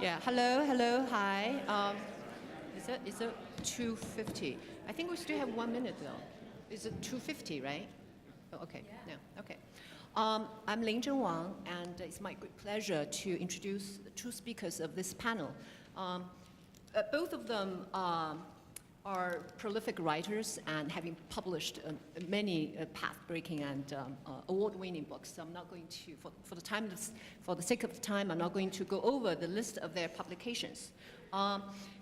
Yeah, hello, hi. Is it 2:50? I think we still have 1 minute though. Is it 2:50, right? Oh, okay, no, okay. I'm Ling Zhen Wang, and it's my great pleasure to introduce the two speakers of this panel. Both of them are prolific writers and having published many path-breaking and award-winning books. So I'm not going to, for the sake of the time, I'm not going to go over the list of their publications.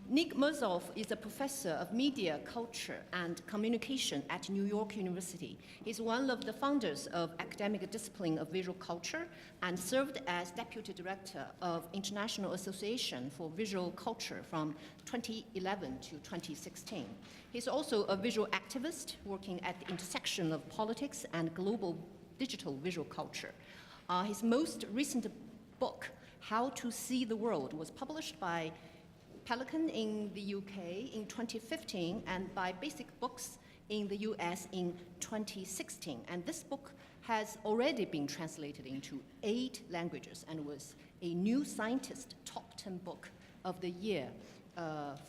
Nick Murzov is a professor of media, culture, and communication at New York University. He's one of the founders of academic discipline of visual culture and served as deputy director of International Association for Visual Culture from 2011 to 2016. He's also a visual activist working at the intersection of politics and global digital visual culture. His most recent book, How to See the World, was published by Pelican in the UK in 2015 and by Basic Books in the US in 2016. And this book has already been translated into 8 languages and was a New Scientist top 10 book of the year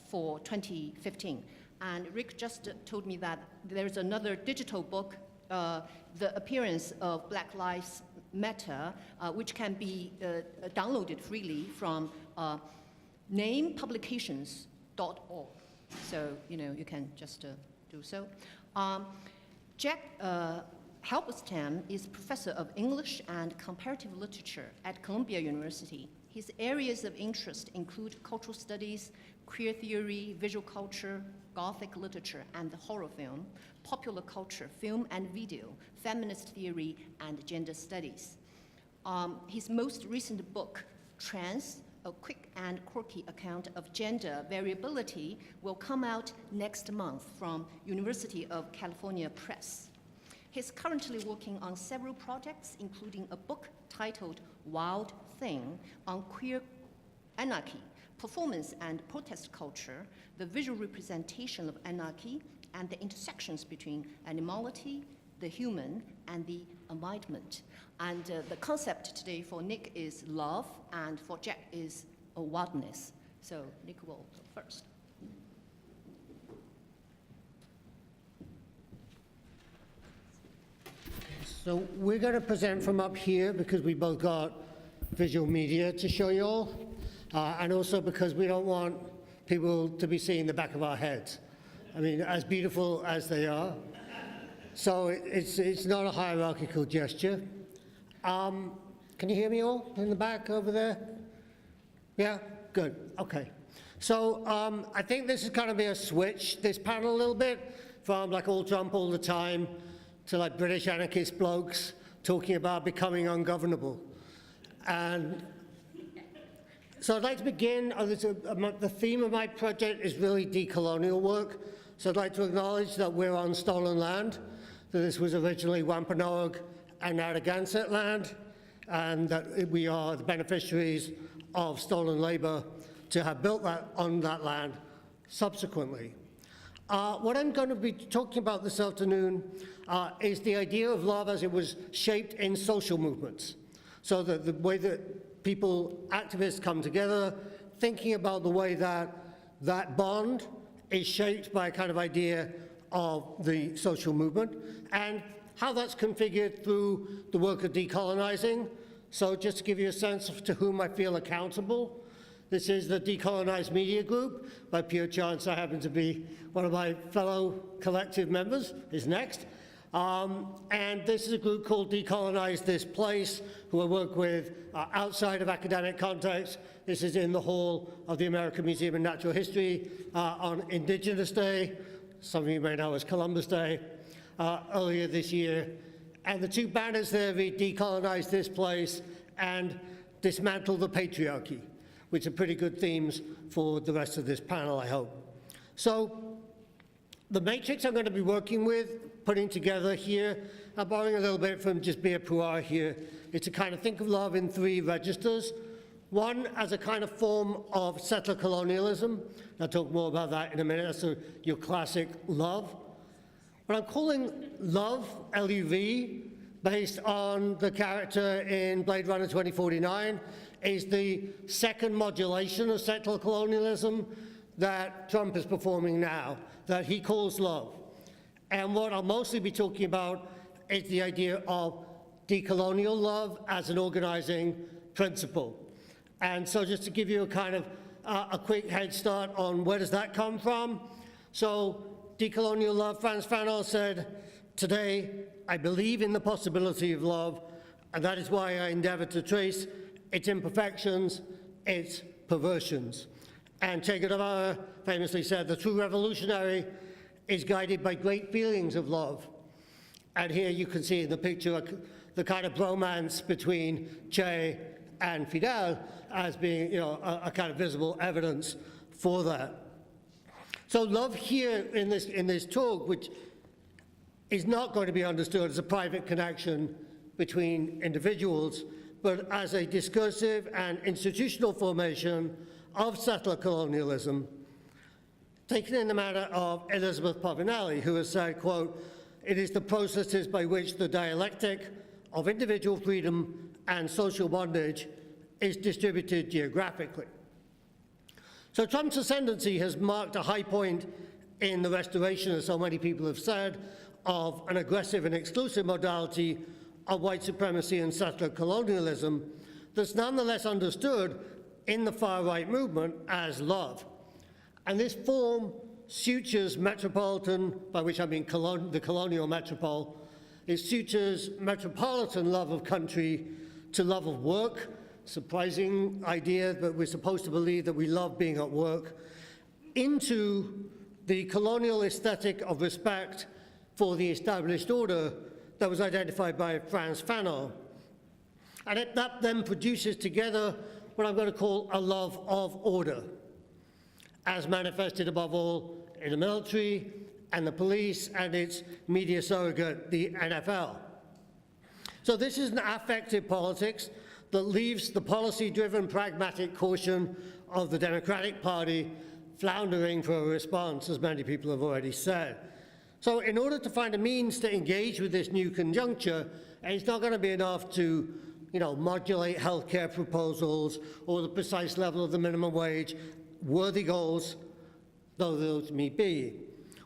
for 2015. And Rick just told me that there's another digital book, The Appearance of Black Lives Matter, which can be downloaded freely from namepublications.org. So, you can just do so. Jack Halberstam is professor of English and comparative literature at Columbia University. His areas of interest include cultural studies, queer theory, visual culture, Gothic literature and the horror film, popular culture, film and video, feminist theory, and gender studies. His most recent book, Trans, a quick and quirky account of gender variability, will come out next month from University of California Press. He's currently working on several projects, including a book titled Wild Thing on queer anarchy, performance and protest culture, the visual representation of anarchy, and the intersections between animality, the human, and the environment. And the concept today for Nick is love, and for Jack is wildness. So Nick will go first. So we're going to present from up here because we both got visual media to show you all, and also because we don't want people to be seeing the back of our heads. I mean, as beautiful as they are. So it's not a hierarchical gesture. Can you hear me all in the back over there? Yeah, good, okay. So I think this is going to be a switch, this panel a little bit, from like all Trump all the time to like British anarchist blokes talking about becoming ungovernable. And so I'd like to begin, the theme of my project is really decolonial work. So I'd like to acknowledge that we're on stolen land, that this was originally Wampanoag and Narragansett land, and that we are the beneficiaries of stolen labor to have built that on that land subsequently. What I'm going to be talking about this afternoon is the idea of love as it was shaped in social movements. So that the way that people, activists come together, thinking about the way that that bond is shaped by a kind of idea of the social movement, and how that's configured through the work of decolonizing. So just to give you a sense of to whom I feel accountable, this is the Decolonized Media Group. By pure chance, I happen to be one of my fellow collective members, is next. And this is a group called Decolonize This Place, who I work with outside of academic context. This is in the hall of the American Museum of Natural History on Indigenous Day. Some of you may know as Columbus Day, earlier this year. And the two banners there read Decolonize This Place and Dismantle the Patriarchy, which are pretty good themes for the rest of this panel, I hope. So the matrix I'm going to be working with, putting together here, I'm borrowing a little bit from just Bir Puar here. It's to kind of think of love in 3 registers. One, as a kind of form of settler colonialism. I'll talk more about that in a minute. That's your classic love. What I'm calling love, L-U-V, based on the character in Blade Runner 2049, is the second modulation of settler colonialism that Trump is performing now, that he calls love. And what I'll mostly be talking about is the idea of decolonial love as an organizing principle. And so just to give you a kind of a quick head start on where does that come from. So decolonial love, Frantz Fanon said, today I believe in the possibility of love, and that is why I endeavor to trace its imperfections, its perversions. And Che Guevara famously said, the true revolutionary is guided by great feelings of love. And here you can see in the picture the kind of bromance between Che and Fidel as being, a kind of visible evidence for that. So love here in this talk, which is not going to be understood as a private connection between individuals, but as a discursive and institutional formation of settler colonialism, taken in the manner of Elizabeth Povinelli, who has said, quote, "It is the processes by which the dialectic of individual freedom and social bondage is distributed geographically." So Trump's ascendancy has marked a high point in the restoration, as so many people have said, of an aggressive and exclusive modality of white supremacy and settler colonialism that's nonetheless understood in the far-right movement as love. And this form sutures metropolitan, by which I mean the colonial metropole, it sutures metropolitan love of country to love of work. Surprising idea, but we're supposed to believe that we love being at work, into the colonial aesthetic of respect for the established order that was identified by Frantz Fanon. And that then produces together what I'm going to call a love of order, as manifested above all in the military and the police and its media surrogate, the NFL. So this is an affective politics that leaves the policy-driven pragmatic caution of the Democratic Party floundering for a response, as many people have already said. So in order to find a means to engage with this new conjuncture, it's not going to be enough to modulate healthcare proposals or the precise level of the minimum wage, worthy goals, though those may be.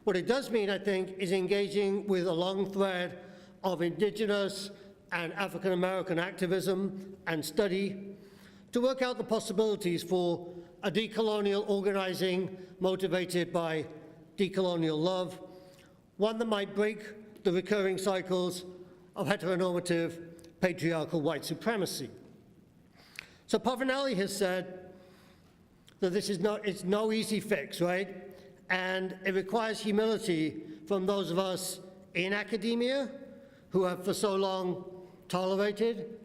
What it does mean, I think, is engaging with a long thread of indigenous and African-American activism and study to work out the possibilities for a decolonial organizing motivated by decolonial love, one that might break the recurring cycles of heteronormative patriarchal white supremacy. So Povinelli has said that it's no easy fix, right? And it requires humility from those of us in academia who have for so long tolerated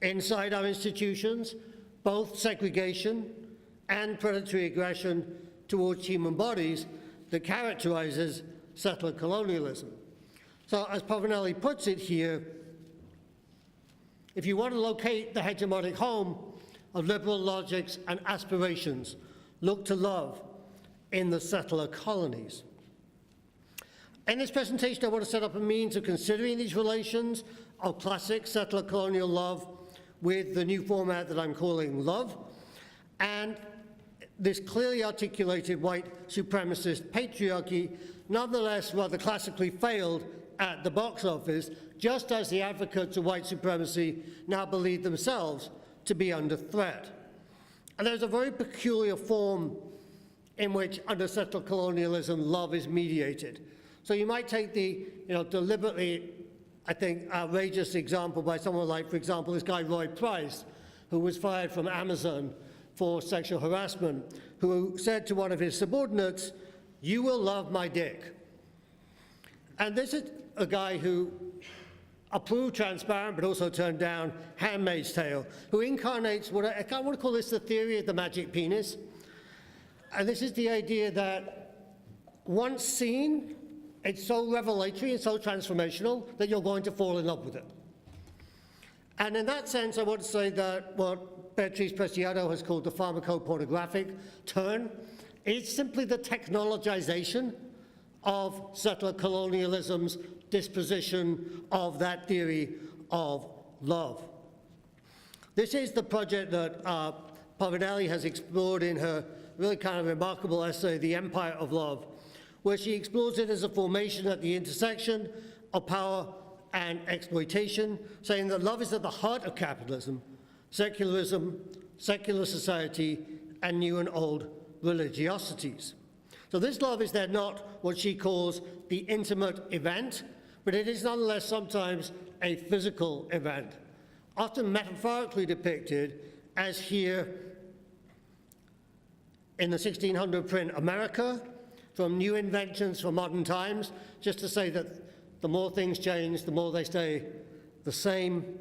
inside our institutions both segregation and predatory aggression towards human bodies that characterizes settler colonialism. So as Povinelli puts it here, if you want to locate the hegemonic home of liberal logics and aspirations, look to love in the settler colonies. In this presentation, I want to set up a means of considering these relations of classic settler colonial love with the new format that I'm calling love, and this clearly articulated white supremacist patriarchy nonetheless rather classically failed at the box office, just as the advocates of white supremacy now believe themselves to be under threat. And there's a very peculiar form in which under settler colonialism love is mediated. So you might take the deliberately, I think, outrageous example by someone like, for example, this guy Roy Price, who was fired from Amazon for sexual harassment, who said to one of his subordinates, "You will love my dick." And this is a guy who approved Transparent, but also turned down Handmaid's Tale, who incarnates what I want to call this the theory of the magic penis. And this is the idea that once seen, it's so revelatory and so transformational that you're going to fall in love with it. And in that sense, I want to say that what Beatrice Preciado has called the pharmacopornographic turn is simply the technologization of settler colonialism's disposition of that theory of love. This is the project that Pavanelli has explored in her really kind of remarkable essay, The Empire of Love, where she explores it as a formation at the intersection of power and exploitation, saying that love is at the heart of capitalism, secularism, secular society, and new and old religiosities. So this love is then not what she calls the intimate event, but it is nonetheless sometimes a physical event, often metaphorically depicted as here in the 1600 print America, from New Inventions for Modern Times, just to say that the more things change, the more they stay the same.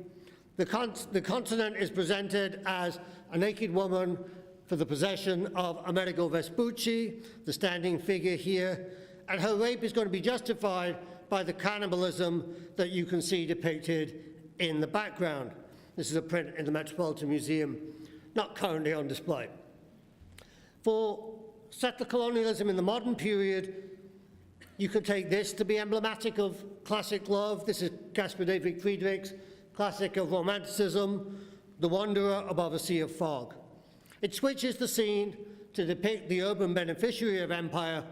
The continent is presented as a naked woman for the possession of Amerigo Vespucci, the standing figure here, and her rape is going to be justified by the cannibalism that you can see depicted in the background. This is a print in the Metropolitan Museum, not currently on display. For settler colonialism in the modern period, you could take this to be emblematic of classic love. This is Caspar David Friedrich's classic of Romanticism, The Wanderer Above a Sea of Fog. It switches the scene to depict the urban beneficiary of empire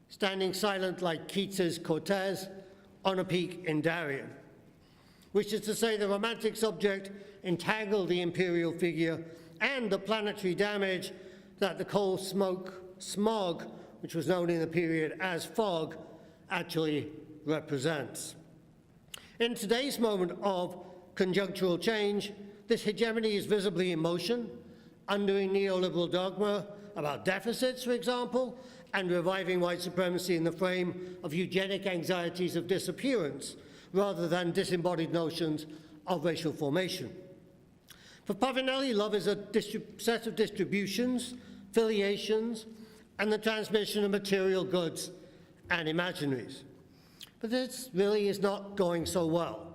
standing silent like Keats's Cortez on a peak in Darien, which is to say the romantic subject entangled the imperial figure and the planetary damage that the coal smoke smog, which was known in the period as fog, actually represents. In today's moment of conjunctural change, this hegemony is visibly in motion, undoing neoliberal dogma about deficits, for example, and reviving white supremacy in the frame of eugenic anxieties of disappearance, rather than disembodied notions of racial formation. For Pavanelli, love is a set of distributions, filiations, and the transmission of material goods and imaginaries. But this really is not going so well.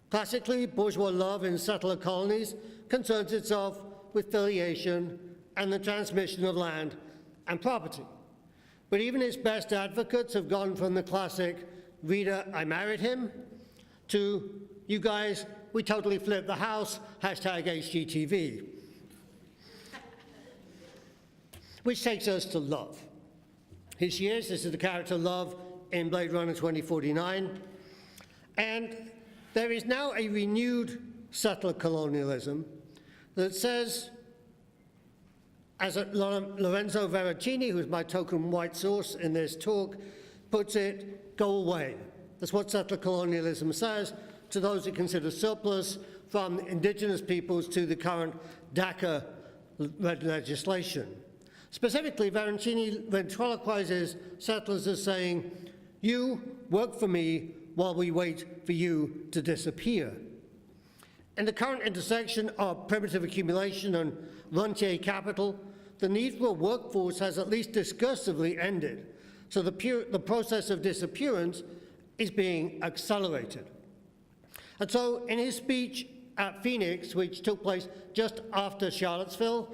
Classically, bourgeois love in settler colonies concerns itself with filiation and the transmission of land and property. But even its best advocates have gone from the classic, Rita, I married him, to, you guys, we totally flipped the house, hashtag HGTV. Which takes us to love. Here she is, this is the character Love in Blade Runner 2049. And there is now a renewed settler colonialism that says, as Lorenzo Veracini, who's my token white source in this talk, puts it, go away. That's what settler colonialism says to those it considers surplus, from indigenous peoples to the current DACA legislation. Specifically, Veracini ventriloquizes settlers as saying, you work for me while we wait for you to disappear. In the current intersection of primitive accumulation and rentier capital, the need for a workforce has at least discursively ended, so the process of disappearance is being accelerated. And so in his speech at Phoenix, which took place just after Charlottesville,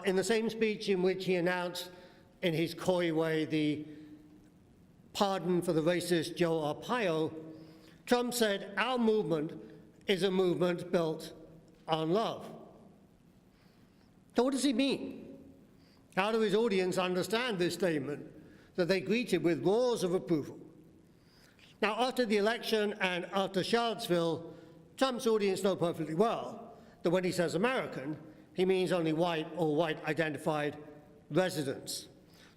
in the same speech in which he announced in his coy way the pardon for the racist Joe Arpaio, Trump said, our movement is a movement built on love. So what does he mean? How do his audience understand this statement that they greeted with roars of approval? Now, after the election and after Charlottesville, Trump's audience know perfectly well that when he says American, he means only white or white-identified residents.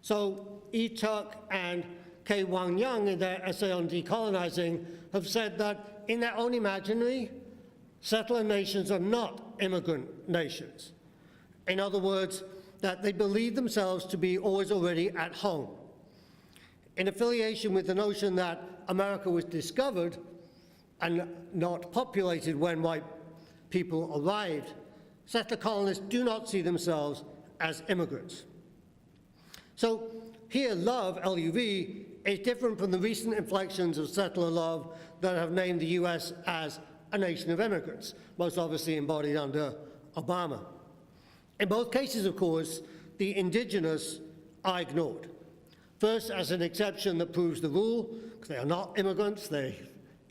So Yi Tuck and Kei Wang Young, in their essay on decolonizing, have said that in their own imaginary, settler nations are not immigrant nations. In other words, that they believe themselves to be always already at home. In affiliation with the notion that America was discovered and not populated when white people arrived, settler colonists do not see themselves as immigrants. So here, love, L-U-V, is different from the recent inflections of settler love that have named the US as a nation of immigrants, most obviously embodied under Obama. In both cases, of course, the indigenous are ignored. First, as an exception that proves the rule, because they are not immigrants, they're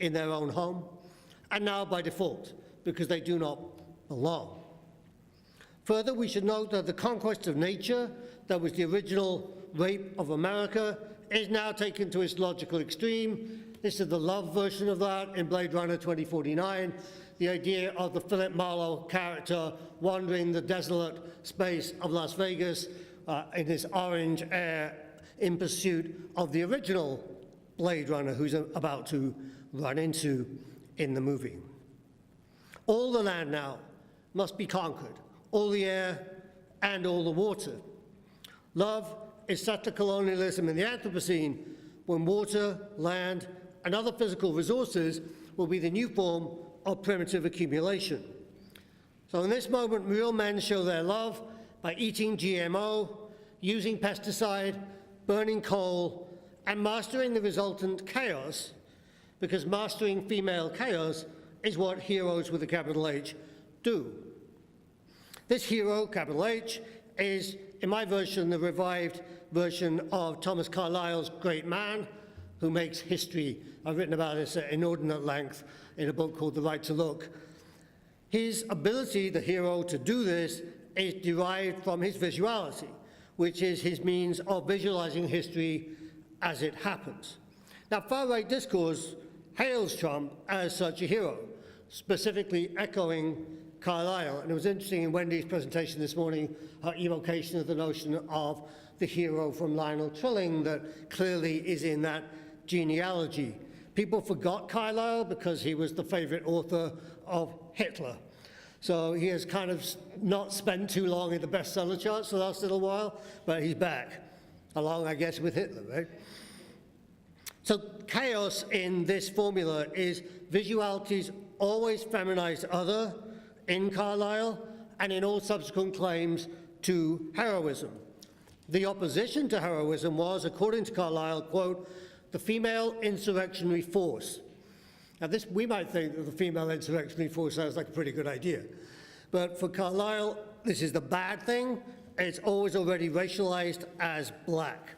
in their own home, and now by default, because they do not belong. Further, we should note that the conquest of nature, that was the original rape of America, is now taken to its logical extreme. This is the Love version of that in Blade Runner 2049, the idea of the Philip Marlowe character wandering the desolate space of Las Vegas in his orange air in pursuit of the original Blade Runner who's about to run into in the movie. All the land now must be conquered, all the air and all the water. Love is settler colonialism in the Anthropocene, when water, land, and other physical resources will be the new form of primitive accumulation. So in this moment, real men show their love by eating GMO, using pesticide, burning coal, and mastering the resultant chaos, because mastering female chaos is what heroes with a capital H do. This hero, capital H, is, in my version, the revived version of Thomas Carlyle's Great Man, who makes history. I've written about this at inordinate length in a book called The Right to Look. His ability, the hero, to do this is derived from his visuality, which is his means of visualizing history as it happens. Now, far-right discourse hails Trump as such a hero, specifically echoing Carlyle. And it was interesting in Wendy's presentation this morning, her evocation of the notion of the hero from Lionel Trilling that clearly is in that genealogy. People forgot Carlyle because he was the favorite author of Hitler. So he has kind of not spent too long in the bestseller charts the last little while, but he's back, along, I guess, with Hitler, right? So chaos in this formula is visuality's always feminized other in Carlyle and in all subsequent claims to heroism. The opposition to heroism was, according to Carlyle, quote, the female insurrectionary force. Now this, we might think that the female insurrectionary force sounds like a pretty good idea. But for Carlyle, this is the bad thing. It's always already racialized as black.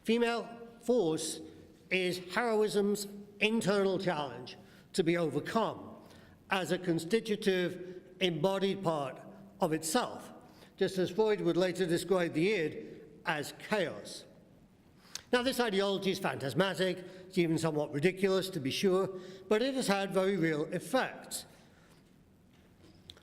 Female force is heroism's internal challenge to be overcome as a constitutive, embodied part of itself, just as Freud would later describe the id as chaos. Now, this ideology is phantasmatic, it's even somewhat ridiculous, to be sure, but it has had very real effects.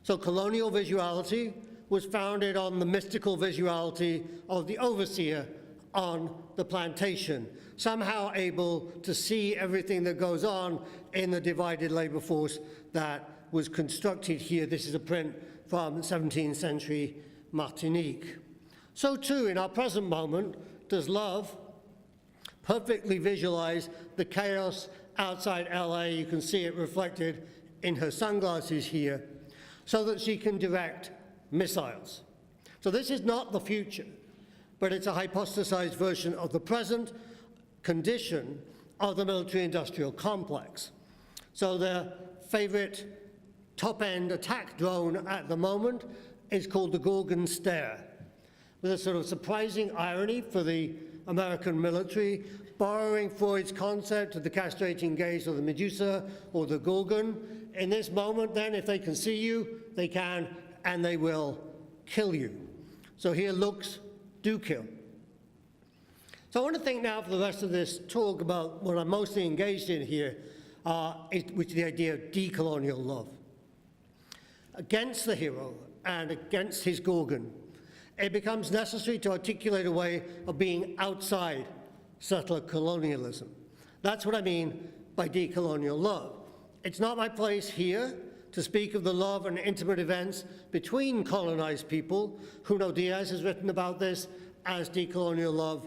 So colonial visuality was founded on the mystical visuality of the overseer on the plantation, somehow able to see everything that goes on in the divided labor force that was constructed here. This is a print from 17th century Martinique. So too, in our present moment, does Love perfectly visualize the chaos outside LA. You can see it reflected in her sunglasses here, so that she can direct missiles. So this is not the future, but it's a hypothesized version of the present condition of the military-industrial complex. So their favorite top-end attack drone at the moment is called the Gorgon Stare, with a sort of surprising irony for the American military, borrowing Freud's concept of the castrating gaze of the Medusa or the Gorgon. In this moment, then, if they can see you, they can and they will kill you. So here, looks do kill. So I want to think now for the rest of this talk about what I'm mostly engaged in here, which is the idea of decolonial love. Against the hero and against his Gorgon, it becomes necessary to articulate a way of being outside settler colonialism. That's what I mean by decolonial love. It's not my place here to speak of the love and intimate events between colonized people. Juno Diaz has written about this as decolonial love.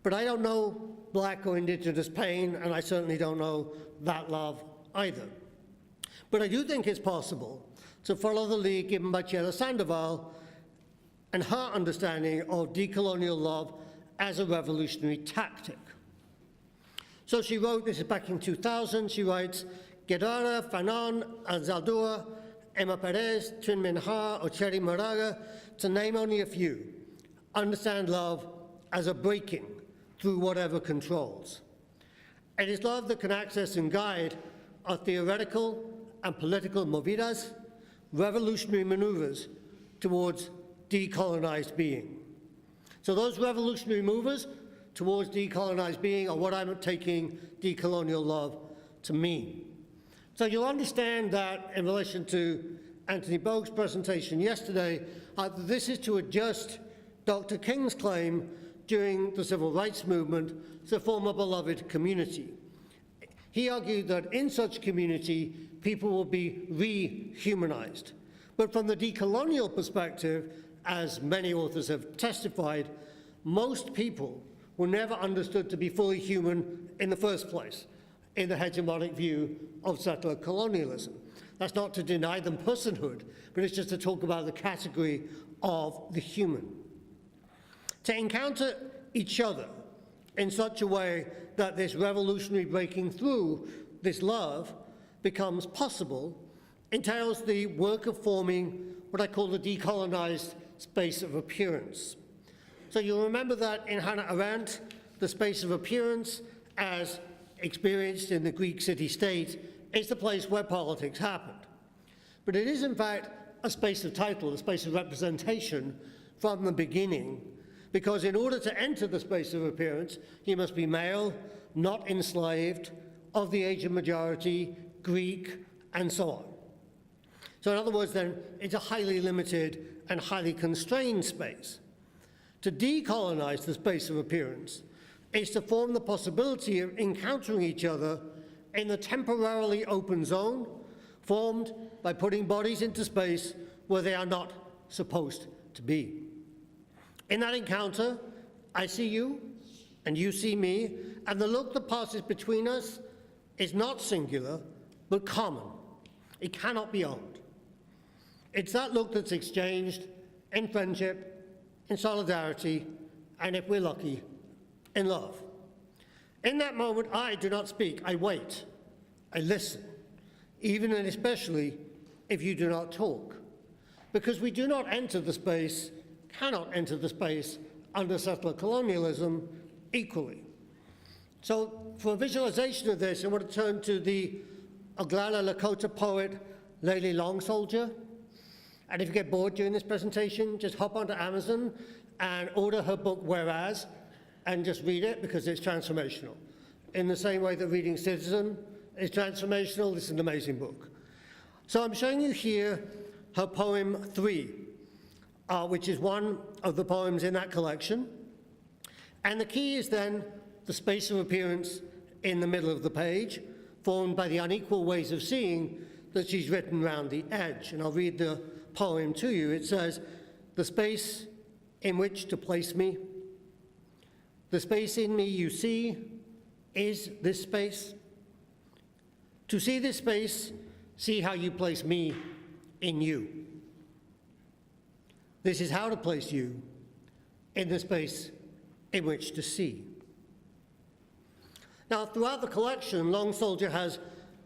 But I don't know black or indigenous pain, and I certainly don't know that love either. But I do think it's possible to follow the lead given by Chiara Sandoval and her understanding of decolonial love as a revolutionary tactic. So she wrote, this is back in 2000, she writes, Guevara, Fanon, Anzaldúa, Emma Perez, Trin Minha, or Cherry Moraga, to name only a few, understand love as a breaking through whatever controls. It is love that can access and guide our theoretical and political movidas, revolutionary maneuvers towards decolonized being. So those revolutionary movers towards decolonized being are what I'm taking decolonial love to mean. So you'll understand that in relation to Anthony Bogue's presentation yesterday, this is to adjust Dr. King's claim during the civil rights movement to form a beloved community. He argued that in such community, people will be rehumanized. But from the decolonial perspective, as many authors have testified, most people were never understood to be fully human in the first place, in the hegemonic view of settler colonialism. That's not to deny them personhood, but it's just to talk about the category of the human. To encounter each other in such a way that this revolutionary breaking through, this love, becomes possible, entails the work of forming what I call the decolonized space of appearance. So you'll remember that in Hannah Arendt, the space of appearance, as experienced in the Greek city-state, is the place where politics happened. But it is, in fact, a space of title, a space of representation from the beginning, because in order to enter the space of appearance, you must be male, not enslaved, of the Asian majority, Greek, and so on. So in other words, then, it's a highly limited and highly constrained space. To decolonize the space of appearance is to form the possibility of encountering each other in the temporarily open zone formed by putting bodies into space where they are not supposed to be. In that encounter, I see you and you see me, and the look that passes between us is not singular, but common. It cannot be owned. It's that look that's exchanged in friendship, in solidarity, and if we're lucky, in love. In that moment, I do not speak, I wait, I listen, even and especially if you do not talk, because we do not enter the space, cannot enter the space under settler colonialism equally. So for a visualization of this, I want to turn to the Oglala Lakota poet, Layli Long Soldier. And if you get bored during this presentation, just hop onto Amazon and order her book, Whereas, and just read it because it's transformational. In the same way that reading Citizen is transformational, this is an amazing book. So I'm showing you here her poem 3, which is one of the poems in that collection. And the key is then the space of appearance in the middle of the page, formed by the unequal ways of seeing that she's written round the edge. And I'll read the poem to you. It says, "The space in which to place me, the space in me you see, is this space. To see this space, see how you place me in you. This is how to place you in the space in which to see." Now, throughout the collection, Long Soldier has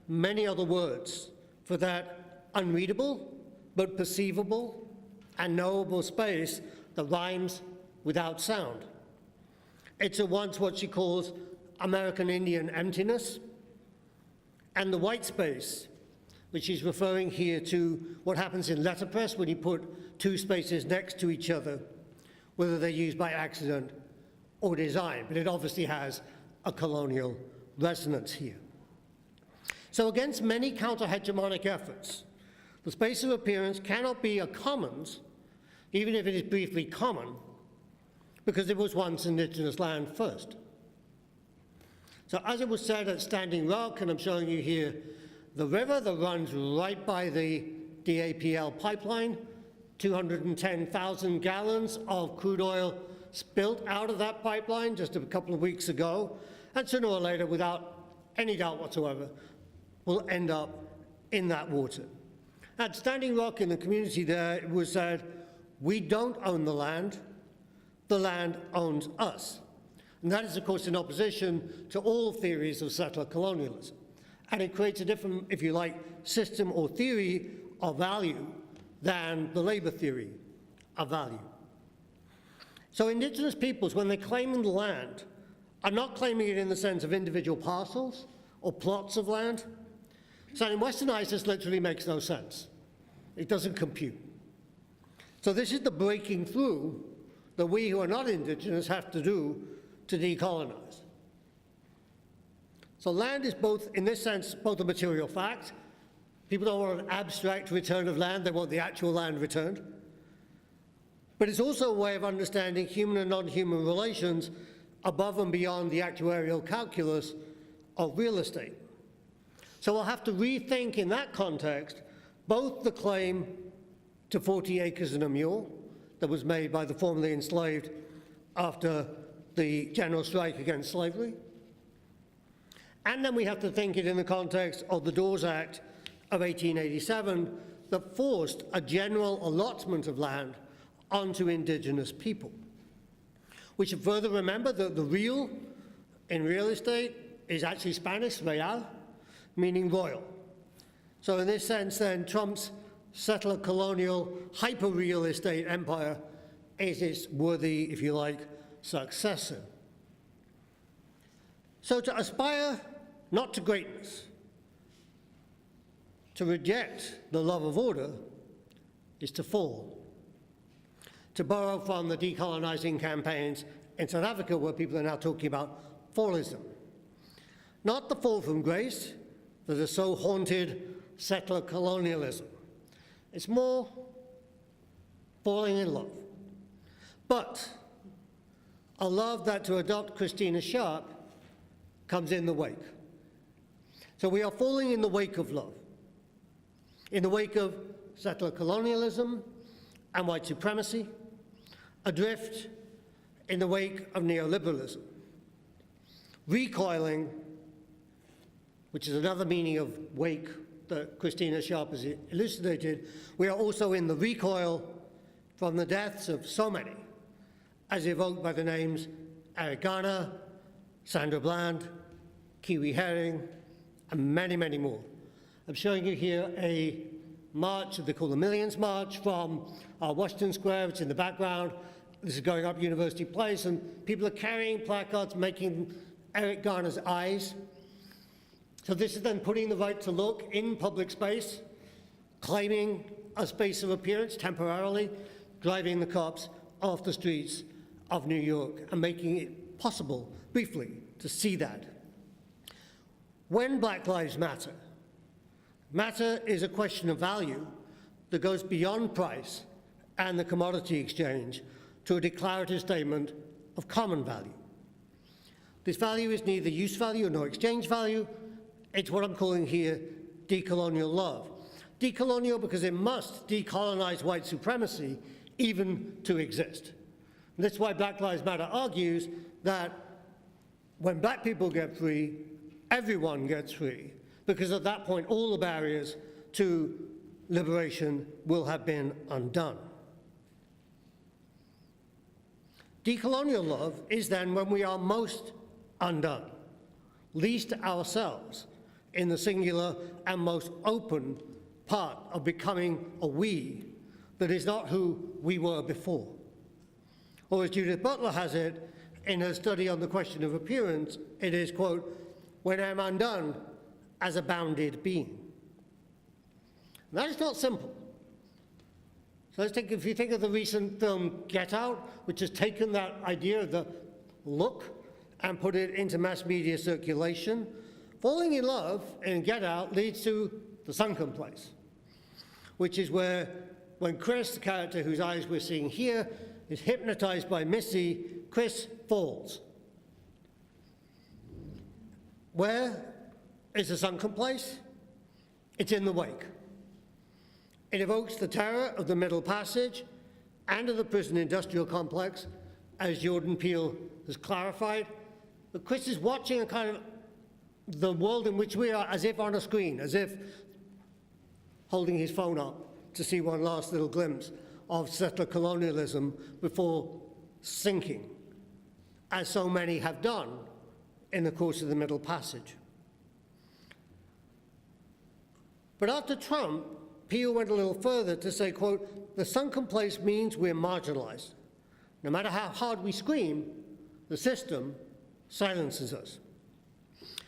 many other words for that unreadable but perceivable and knowable space that rhymes without sound. It's at once what she calls American Indian emptiness and the white space, which she's referring here to what happens in letterpress when you put two spaces next to each other, whether they're used by accident or design, but it obviously has a colonial resonance here. So against many counter-hegemonic efforts, the space of appearance cannot be a commons, even if it is briefly common, because it was once indigenous land first. So as it was said at Standing Rock, and I'm showing you here the river that runs right by the DAPL pipeline, 210,000 gallons of crude oil spilt out of that pipeline just a couple of weeks ago, and sooner or later, without any doubt whatsoever, will end up in that water. At Standing Rock, in the community there, it was said, we don't own the land owns us. And that is, of course, in opposition to all theories of settler colonialism. And it creates a different, if you like, system or theory of value than the labor theory of value. So indigenous peoples, when they claim the land, are not claiming it in the sense of individual parcels or plots of land. So in Western eyes, this literally makes no sense. It doesn't compute. So this is the breaking through that we who are not indigenous have to do to decolonize. So land is both, in this sense, both a material fact. People don't want an abstract return of land, they want the actual land returned. But it's also a way of understanding human and non-human relations above and beyond the actuarial calculus of real estate. So we'll have to rethink in that context both the claim to 40 acres and a mule that was made by the formerly enslaved after the general strike against slavery, and then we have to think it in the context of the Dawes Act of 1887 that forced a general allotment of land onto indigenous people. We should further remember that the real in real estate is actually Spanish, real, meaning royal. So in this sense, then, Trump's settler colonial hyper-real estate empire is its worthy, if you like, successor. So to aspire not to greatness, to reject the love of order, is to fall. To borrow from the decolonizing campaigns in South Africa, where people are now talking about fallism. Not the fall from grace that has so haunted settler colonialism. It's more falling in love. But a love that, to adopt Christina Sharp, comes in the wake. So we are falling in the wake of love, in the wake of settler colonialism and white supremacy, adrift in the wake of neoliberalism, recoiling, which is another meaning of wake that Christina Sharp has elucidated. We are also in the recoil from the deaths of so many, as evoked by the names Eric Garner, Sandra Bland, Kiwi Herring, and many, many more. I'm showing you here a march that they call the Millions March from Washington Square. It's in the background. This is going up University Place, and people are carrying placards making Eric Garner's eyes. So this is then putting the right to look in public space, claiming a space of appearance temporarily, driving the cops off the streets of New York and making it possible, briefly, to see that. When Black Lives Matter, matter is a question of value that goes beyond price and the commodity exchange to a declarative statement of common value. This value is neither use value nor exchange value. It's what I'm calling here decolonial love. Decolonial because it must decolonize white supremacy even to exist. And that's why Black Lives Matter argues that when black people get free, everyone gets free, because at that point all the barriers to liberation will have been undone. Decolonial love is then when we are most undone, least ourselves, in the singular and most open part of becoming a we that is not who we were before. Or as Judith Butler has it in her study on the question of appearance, it is, quote, when I'm undone as a bounded being. And that is not simple. So let's take, if you think of the recent film Get Out, which has taken that idea of the look and put it into mass media circulation, falling in love in Get Out leads to the sunken place, which is where when Chris, the character whose eyes we're seeing here, is hypnotized by Missy, Chris falls. Where is the sunken place? It's in the wake. It evokes the terror of the Middle Passage and of the prison industrial complex, as Jordan Peele has clarified. But Chris is watching a kind of the world in which we are as if on a screen, as if holding his phone up to see one last little glimpse of settler colonialism before sinking, as so many have done in the course of the Middle Passage. But after Trump, Peele went a little further to say, quote, the sunken place means we're marginalized, No matter how hard we scream, the system silences us.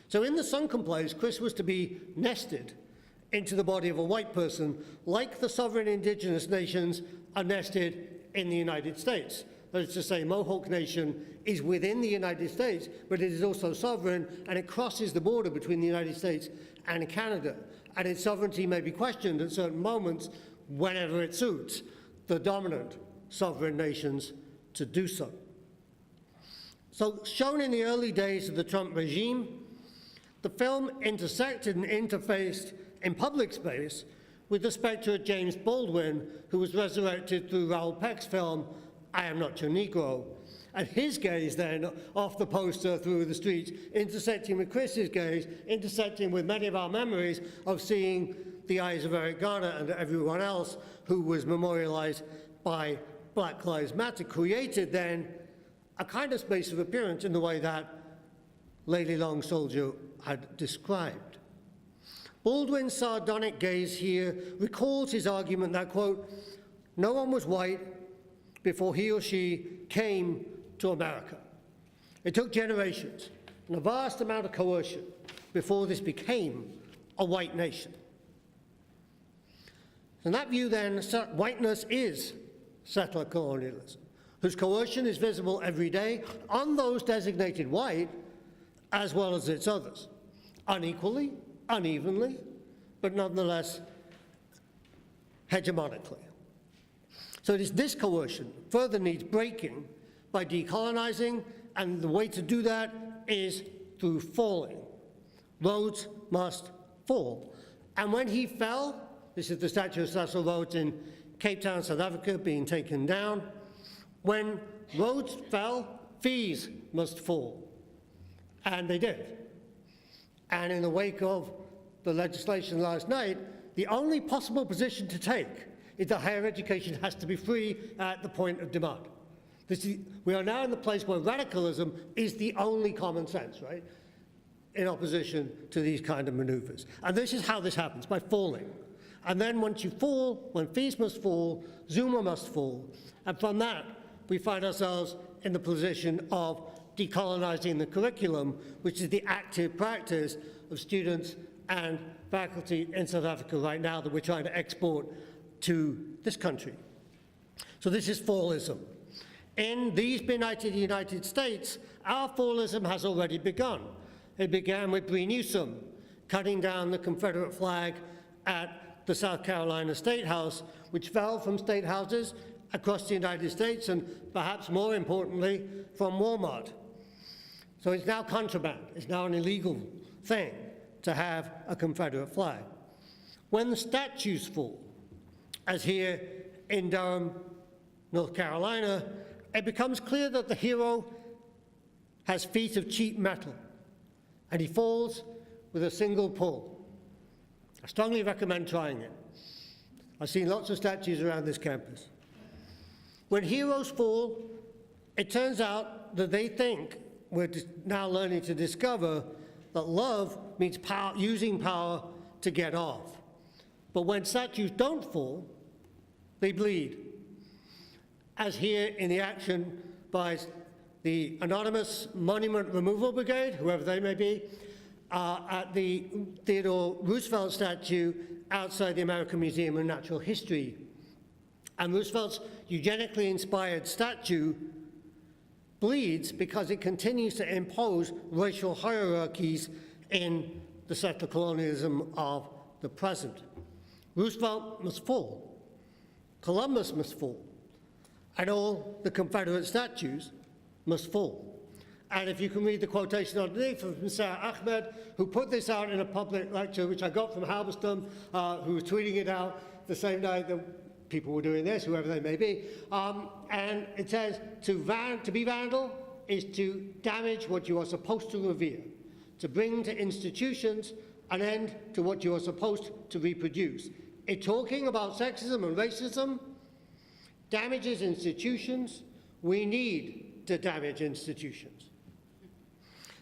So in the sunken place, Chris was to be nested into the body of a white person, like the sovereign indigenous nations are nested in the United States. That is to say, Mohawk Nation is within the United States, but it is also sovereign, and it crosses the border between the United States and Canada. And its sovereignty may be questioned at certain moments whenever it suits the dominant sovereign nations to do so. So, shown in the early days of the Trump regime, the film intersected and interfaced in public space with the spectre of James Baldwin, who was resurrected through Raoul Peck's film, I Am Not Your Negro. And his gaze then, off the poster through the streets, intersecting with Chris's gaze, intersecting with many of our memories of seeing the eyes of Eric Garner and everyone else who was memorialized by Black Lives Matter, created then a kind of space of appearance in the way that Lady Long Soldier had described. Baldwin's sardonic gaze here recalls his argument that, quote, no one was white before he or she came to America. It took generations and a vast amount of coercion before this became a white nation. In that view, then, whiteness is settler colonialism, whose coercion is visible every day on those designated white as well as its others, unequally, unevenly, but nonetheless hegemonically. So it is this coercion further needs breaking by decolonizing, and the way to do that is through falling. Rhodes must fall. And when he fell, this is the statue of Cecil Rhodes in Cape Town, South Africa, being taken down. When Rhodes fell, fees must fall. And they did. And in the wake of the legislation last night, the only possible position to take is that higher education has to be free at the point of demand. We are now in the place where radicalism is the only common sense, right, in opposition to these kind of maneuvers. And this is how this happens, by falling. And then once you fall, when fees must fall, Zuma must fall. And from that, we find ourselves in the position of decolonizing the curriculum, which is the active practice of students and faculty in South Africa right now that we're trying to export to this country. So this is fallism. In these benighted United States, our fallism has already begun. It began with Bree Newsom cutting down the Confederate flag at the South Carolina State House, which fell from state houses across the United States and perhaps more importantly from Walmart. So it's now contraband. It's now an illegal thing to have a Confederate flag. When the statues fall, as here in Durham, North Carolina, it becomes clear that the hero has feet of cheap metal, and he falls with a single pull. I strongly recommend trying it. I've seen lots of statues around this campus. When heroes fall, it turns out that they think, we're now learning to discover, that love means power, using power to get off. But when statues don't fall, they bleed. As here in the action by the anonymous Monument Removal Brigade, whoever they may be, at the Theodore Roosevelt statue outside the American Museum of Natural History. And Roosevelt's eugenically inspired statue bleeds because it continues to impose racial hierarchies in the settler colonialism of the present. Roosevelt must fall. Columbus must fall. And all the Confederate statues must fall. And if you can read the quotation underneath from Sarah Ahmed, who put this out in a public lecture, which I got from Halberstam, who was tweeting it out the same night that people were doing this, whoever they may be. And it says, to be vandal is to damage what you are supposed to revere, to bring to institutions an end to what you are supposed to reproduce. It talking about sexism and racism damages institutions. We need to damage institutions.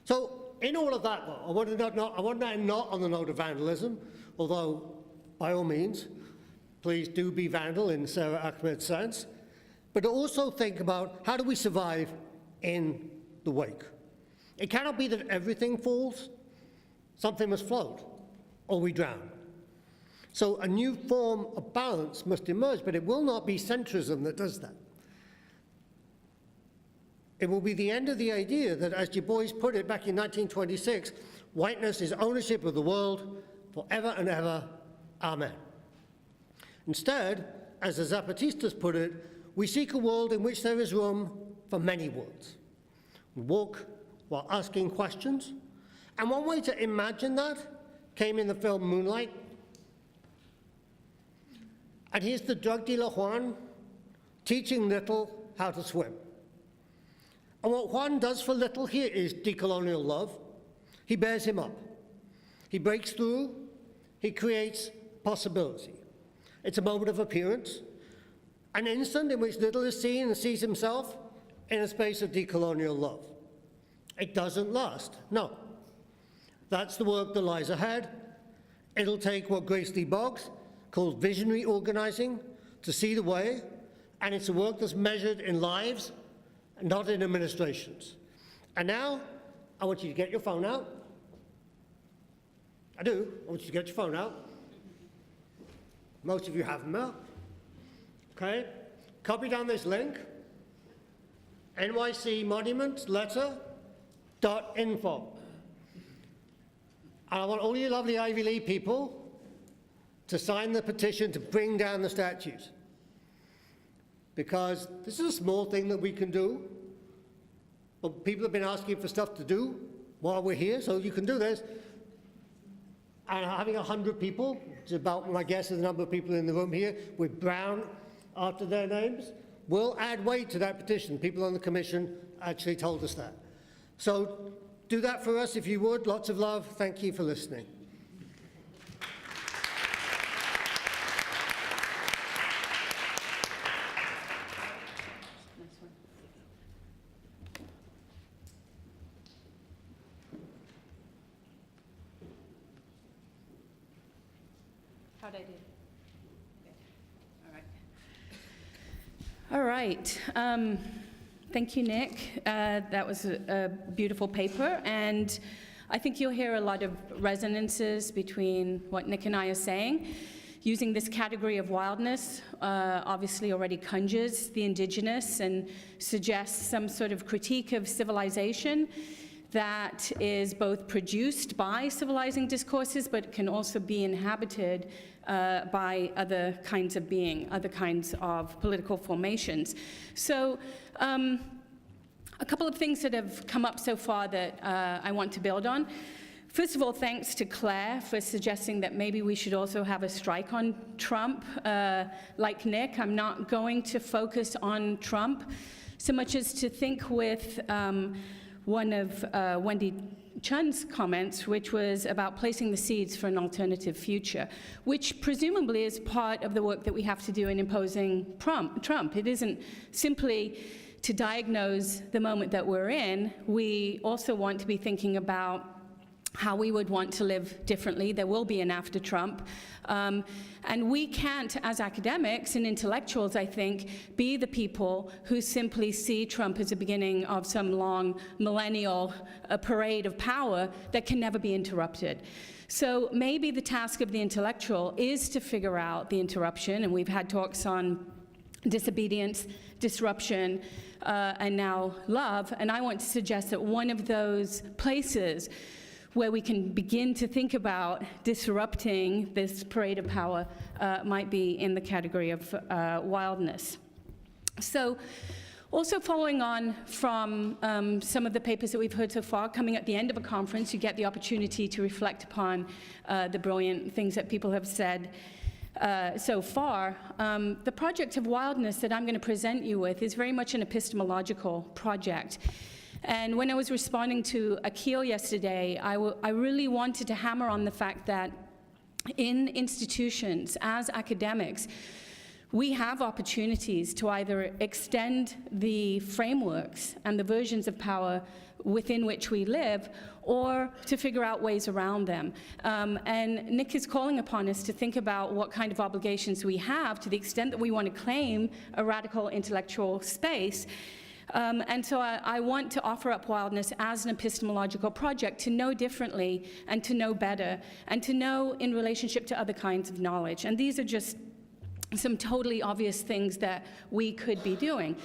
So in all of that, though, I want to end not on the note of vandalism, although by all means, please do be vandal in Sarah Ahmed's sense. but to also think about how do we survive in the wake. It cannot be that everything falls. Something must float, or we drown. So a new form of balance must emerge, but it will not be centrism that does that. It will be the end of the idea that, as Du Bois put it back in 1926, whiteness is ownership of the world forever and ever. Amen. Instead, as the Zapatistas put it, we seek a world in which there is room for many worlds. We walk while asking questions. And one way to imagine that came in the film Moonlight. And here's the drug dealer Juan teaching Little how to swim. And what Juan does for Little here is decolonial love. He bears him up. He breaks through. He creates possibility. It's a moment of appearance, an instant in which Little is seen and sees himself in a space of decolonial love. It doesn't last, no. That's the work that lies ahead. It'll take what Grace Lee Boggs calls visionary organizing to see the way, and it's a work that's measured in lives and not in administrations. And now, I want you to get your phone out. I do. I want you to get your phone out. Most of you have them out. Okay? Copy down this link, nycmonumentsletter.info. And I want all you lovely Ivy League people to sign the petition to bring down the statues. Because this is a small thing that we can do, but people have been asking for stuff to do while we're here, so you can do this. And having 100 people, which is about, my guess, is the number of people in the room here, with Brown after their names, will add weight to that petition. People on the commission actually told us that. So do that for us if you would. Lots of love. Thank you for listening. How'd I do? Okay. All right. Thank you, Nick. That was a beautiful paper, and I think you'll hear a lot of resonances between what Nick and I are saying. Using this category of wildness obviously already conjures the indigenous and suggests some sort of critique of civilization that is both produced by civilizing discourses, but can also be inhabited by other kinds of being, other kinds of political formations. So a couple of things that have come up so far that I want to build on. First of all, thanks to Claire for suggesting that maybe we should also have a strike on Trump. Like Nick, I'm not going to focus on Trump so much as to think with one of Wendy Chun's comments, which was about placing the seeds for an alternative future, which presumably is part of the work that we have to do in imposing Trump. It isn't simply to diagnose the moment that we're in. We also want to be thinking about how we would want to live differently. There will be an after Trump. And we can't, as academics and intellectuals, I think, be the people who simply see Trump as the beginning of some long millennial parade of power that can never be interrupted. So maybe the task of the intellectual is to figure out the interruption, and we've had talks on disobedience, disruption, and now love. And I want to suggest that one of those places where we can begin to think about disrupting this parade of power might be in the category of wildness. So also following on from some of the papers that we've heard so far, coming at the end of a conference, you get the opportunity to reflect upon the brilliant things that people have said so far. The project of wildness that I'm going to present you with is very much an epistemological project. And when I was responding to Akil yesterday, I really wanted to hammer on the fact that in institutions, as academics, we have opportunities to either extend the frameworks and the versions of power within which we live, or to figure out ways around them. And Nick is calling upon us to think about what kind of obligations we have to the extent that we want to claim a radical intellectual space. And so I want to offer up Wildness as an epistemological project to know differently and to know better and to know in relationship to other kinds of knowledge. And these are just some totally obvious things that we could be doing.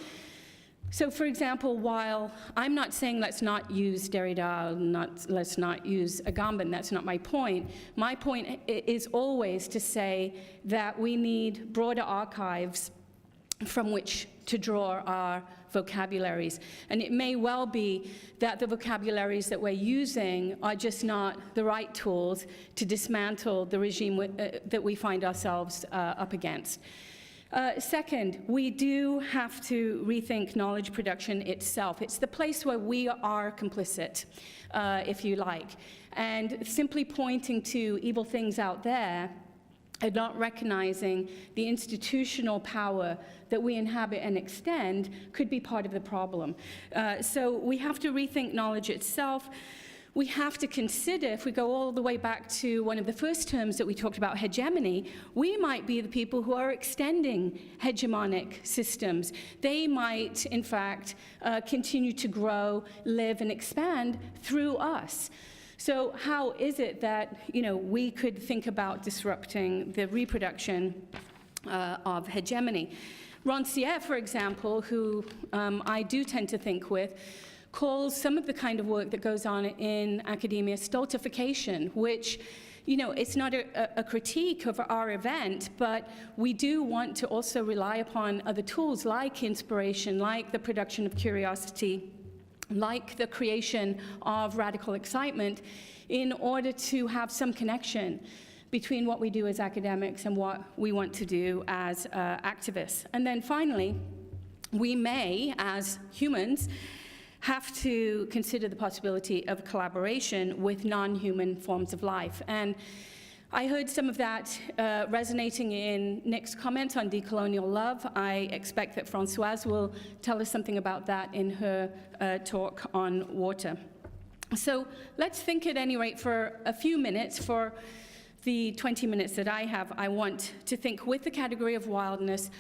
So, for example, while I'm not saying let's not use Derrida, let's not use Agamben, that's not my point. My point is always to say that we need broader archives from which to draw our vocabularies. And it may well be that the vocabularies that we're using are just not the right tools to dismantle the regime that we find ourselves up against. Second, we do have to rethink knowledge production itself. It's the place where we are complicit, if you like. And simply pointing to evil things out there and not recognizing the institutional power that we inhabit and extend could be part of the problem. So we have to rethink knowledge itself. We have to consider, if we go all the way back to one of the first terms that we talked about, hegemony, we might be the people who are extending hegemonic systems. They might, in fact, continue to grow, live, and expand through us. So how is it that, we could think about disrupting the reproduction of hegemony? Rancière, for example, who I do tend to think with, calls some of the kind of work that goes on in academia stultification, which, it's not a critique of our event, but we do want to also rely upon other tools like inspiration, like the production of curiosity, like the creation of radical excitement, in order to have some connection between what we do as academics and what we want to do as activists. And then finally, we may, as humans, have to consider the possibility of collaboration with non-human forms of life. And I heard some of that resonating in Nick's comments on decolonial love. I expect that Françoise will tell us something about that in her talk on water. So let's think at any rate for a few minutes. For the 20 minutes that I have, I want to think with the category of wildness,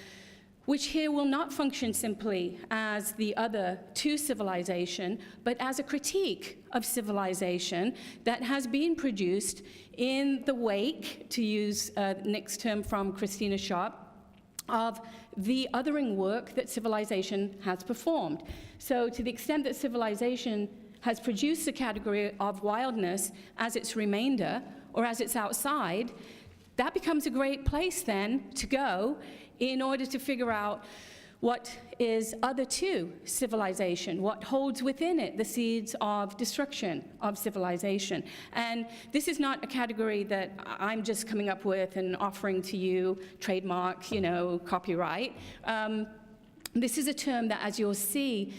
which here will not function simply as the other to civilization, but as a critique of civilization that has been produced in the wake, to use Nick's term from Christina Sharp, of the othering work that civilization has performed. So to the extent that civilization has produced the category of wildness as its remainder or as its outside, that becomes a great place then to go in order to figure out what is other to civilization, what holds within it the seeds of destruction of civilization. And this is not a category that I'm just coming up with and offering to you, trademark, copyright. This is a term that, as you'll see,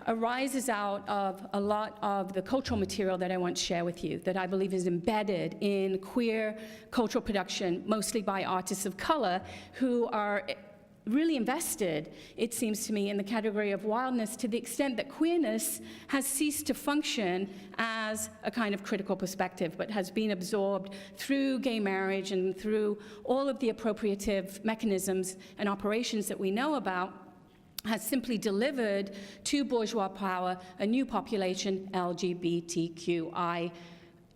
arises out of a lot of the cultural material that I want to share with you, that I believe is embedded in queer cultural production, mostly by artists of color, who are really invested, it seems to me, in the category of wildness, to the extent that queerness has ceased to function as a kind of critical perspective, but has been absorbed through gay marriage and through all of the appropriative mechanisms and operations that we know about, has simply delivered to bourgeois power a new population, LGBTQIA,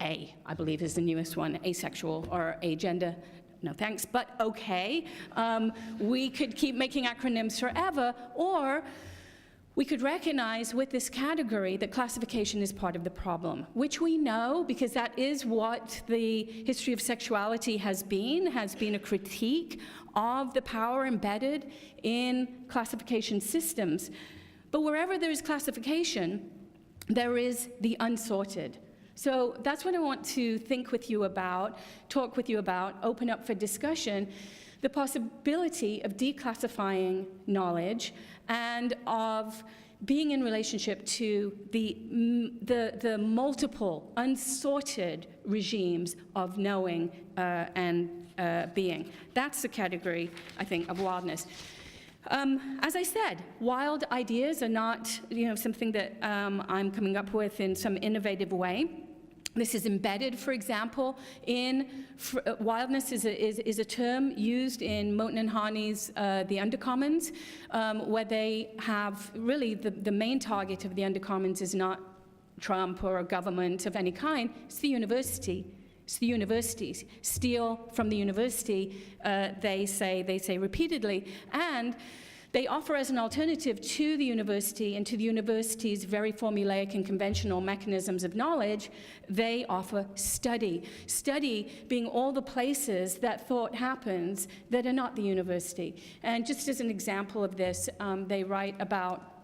I believe is the newest one, asexual or agender. No thanks, but okay. We could keep making acronyms forever, or we could recognize with this category that classification is part of the problem, which we know because that is what the history of sexuality has been a critique of the power embedded in classification systems. But wherever there is classification, there is the unsorted. So that's what I want to think with you about, talk with you about, open up for discussion, the possibility of declassifying knowledge and of being in relationship to the multiple unsorted regimes of knowing and being. That's the category, I think, of wildness. As I said, wild ideas are not, something that I'm coming up with in some innovative way. This is embedded, for example, in wildness is a term used in Moten and Harney's The Undercommons, where they have really the main target of the Undercommons is not Trump or a government of any kind, it's the university. It's the universities. Steal from the university, they say repeatedly, and they offer as an alternative to the university and to the university's very formulaic and conventional mechanisms of knowledge, they offer study. Study being all the places that thought happens that are not the university. And just as an example of this, they write about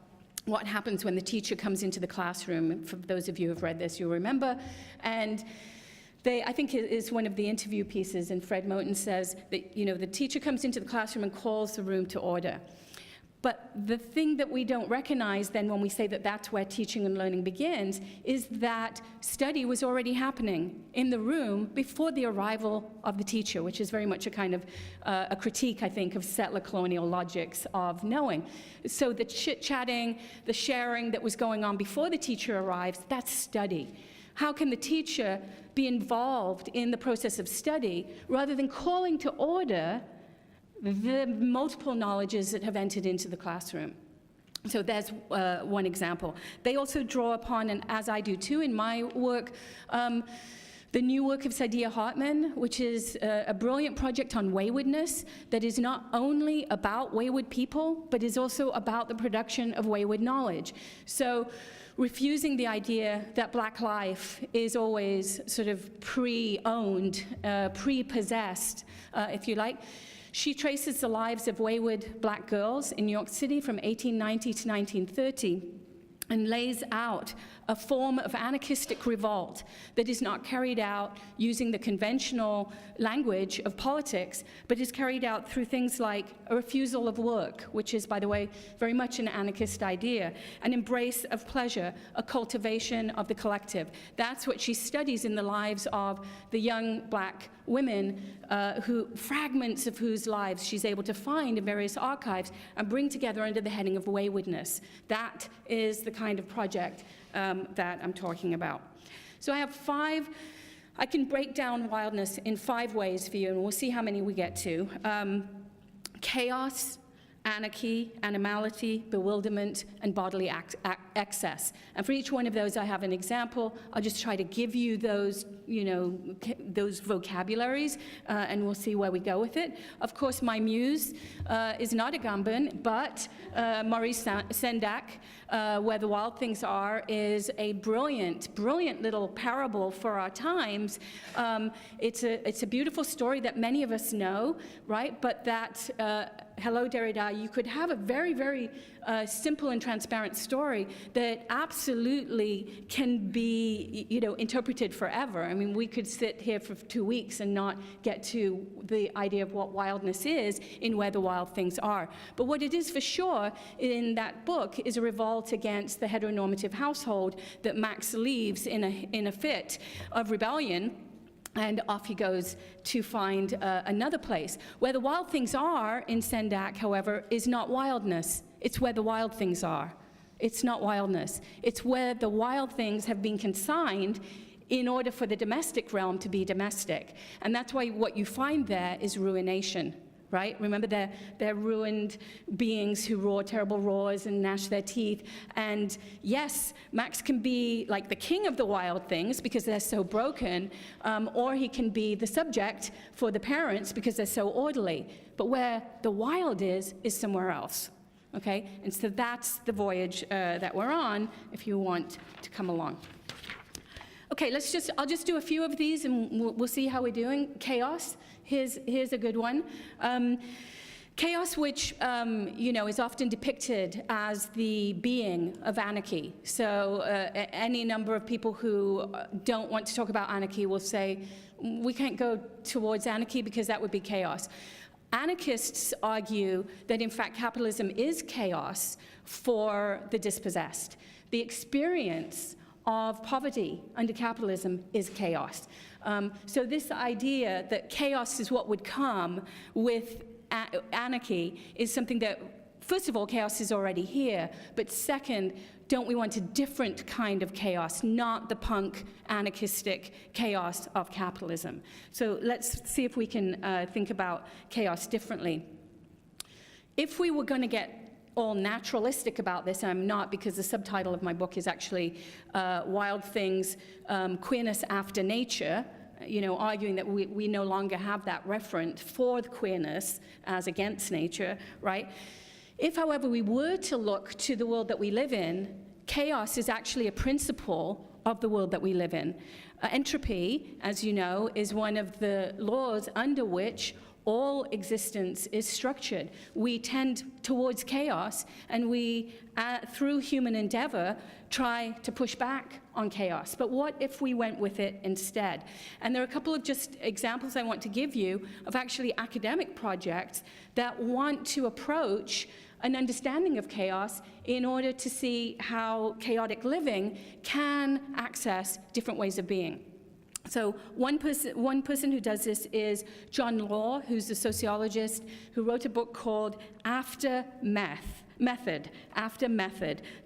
what happens when the teacher comes into the classroom. For those of you who have read this, you'll remember. And I think it is one of the interview pieces, and Fred Moten says that, the teacher comes into the classroom and calls the room to order. But the thing that we don't recognize then when we say that that's where teaching and learning begins is that study was already happening in the room before the arrival of the teacher, which is very much a kind of a critique, I think, of settler colonial logics of knowing. So the chit-chatting, the sharing that was going on before the teacher arrives, that's study. How can the teacher be involved in the process of study rather than calling to order the multiple knowledges that have entered into the classroom? So there's one example. They also draw upon, and as I do too in my work, the new work of Saidiya Hartman, which is a brilliant project on waywardness that is not only about wayward people, but is also about the production of wayward knowledge. So refusing the idea that Black life is always sort of pre-owned, pre-possessed, if you like. She traces the lives of wayward Black girls in New York City from 1890 to 1930 and lays out a form of anarchistic revolt that is not carried out using the conventional language of politics, but is carried out through things like a refusal of work, which is, by the way, very much an anarchist idea, an embrace of pleasure, a cultivation of the collective. That's what she studies in the lives of the young Black women, fragments of whose lives she's able to find in various archives and bring together under the heading of waywardness. That is the kind of project that I'm talking about. So I have I can break down wildness in 5 ways for you, and we'll see how many we get to. Chaos, anarchy, animality, bewilderment, and bodily excess. And for each one of those, I have an example. I'll just try to give you those, those vocabularies, and we'll see where we go with it. Of course, my muse is not Agamben, but Maurice Sendak, Where the Wild Things Are, is a brilliant, brilliant little parable for our times. It's a beautiful story that many of us know, right? But that, hello, Derrida, you could have a very, very simple and transparent story that absolutely can be, interpreted forever. I mean, we could sit here for 2 weeks and not get to the idea of what wildness is in Where the Wild Things Are. But what it is for sure in that book is a revolt against the heteronormative household that Max leaves in a fit of rebellion. And off he goes to find another place. Where the Wild Things Are in Sendak, however, is not wildness. It's where the wild things are. It's not wildness. It's where the wild things have been consigned in order for the domestic realm to be domestic. And that's why what you find there is ruination. Right? Remember, they're ruined beings who roar terrible roars and gnash their teeth. And yes, Max can be like the king of the wild things because they're so broken, or he can be the subject for the parents because they're so orderly. But where the wild is somewhere else. Okay? And so that's the voyage that we're on if you want to come along. Okay, I'll just do a few of these and we'll see how we're doing. Chaos. Here's a good one. Chaos, which is often depicted as the being of anarchy. So any number of people who don't want to talk about anarchy will say, we can't go towards anarchy because that would be chaos. Anarchists argue that, in fact, capitalism is chaos for the dispossessed. The experience of poverty under capitalism is chaos. So this idea that chaos is what would come with anarchy is something that first of all, chaos is already here, but second, don't we want a different kind of chaos, not the punk, anarchistic chaos of capitalism? So let's see if we can think about chaos differently. If we were going to get all naturalistic about this, and I'm not, because the subtitle of my book is actually Wild Things, Queerness After Nature, arguing that we no longer have that referent for the queerness as against nature, right? If, however, we were to look to the world that we live in, chaos is actually a principle of the world that we live in. Entropy, as you know, is one of the laws under which all existence is structured. We tend towards chaos, and we, through human endeavor, try to push back on chaos. But what if we went with it instead? And there are a couple of just examples I want to give you of actually academic projects that want to approach an understanding of chaos in order to see how chaotic living can access different ways of being. So one person who does this is John Law, who's a sociologist who wrote a book called After Method,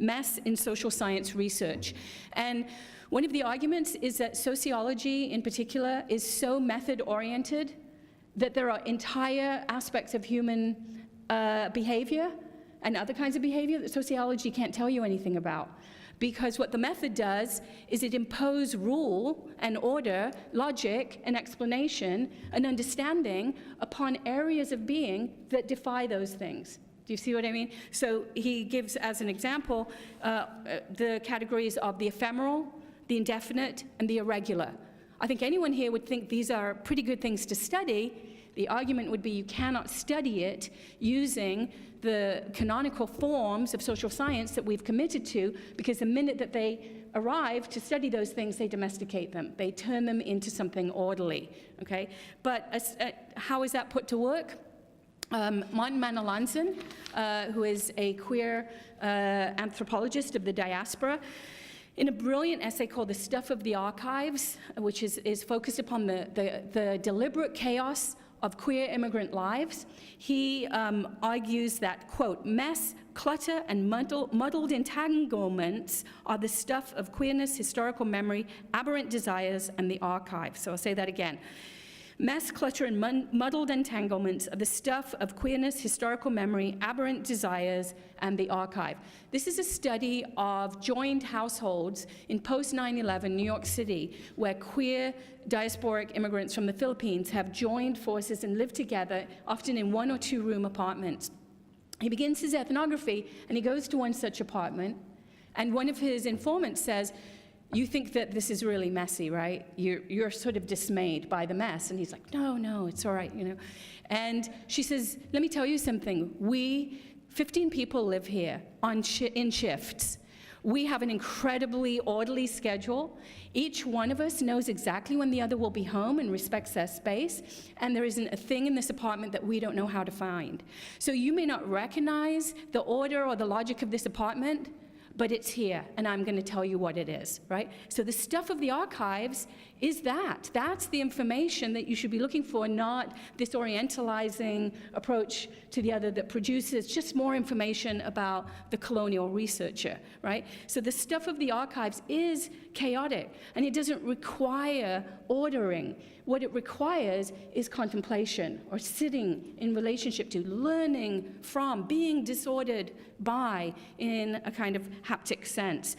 Mess in Social Science Research. And one of the arguments is that sociology in particular is so method-oriented that there are entire aspects of human behavior and other kinds of behavior that sociology can't tell you anything about. Because what the method does is it imposes rule and order, logic and explanation and understanding upon areas of being that defy those things. Do you see what I mean? So he gives, as an example, the categories of the ephemeral, the indefinite, and the irregular. I think anyone here would think these are pretty good things to study. The argument would be you cannot study it using the canonical forms of social science that we've committed to, because the minute that they arrive to study those things, they domesticate them. They turn them into something orderly, okay? But how is that put to work? Martin Manalanson, who is a queer anthropologist of the diaspora, in a brilliant essay called The Stuff of the Archives, which is focused upon the deliberate chaos of queer immigrant lives, he argues that, quote, mess, clutter, and muddled entanglements are the stuff of queerness, historical memory, aberrant desires, and the archive. So I'll say that again. Mess, clutter, and muddled entanglements are the stuff of queerness, historical memory, aberrant desires, and the archive. This is a study of joined households in post-9/11 New York City, where queer diasporic immigrants from the Philippines have joined forces and lived together, often in 1 or 2 room apartments. He begins his ethnography, and he goes to one such apartment, and one of his informants says, "You think that this is really messy, right? You're sort of dismayed by the mess." And he's like, no, it's all right, And she says, "Let me tell you something. We, 15 people live here in shifts. We have an incredibly orderly schedule. Each one of us knows exactly when the other will be home and respects their space. And there isn't a thing in this apartment that we don't know how to find. So you may not recognize the order or the logic of this apartment, but it's here, and I'm going to tell you what it is," right? So the stuff of the archives is that. That's the information that you should be looking for, not this orientalizing approach to the other that produces just more information about the colonial researcher, right? So the stuff of the archives is chaotic, and it doesn't require ordering. What it requires is contemplation, or sitting in relationship to, learning from, being disordered by, in a kind of haptic sense.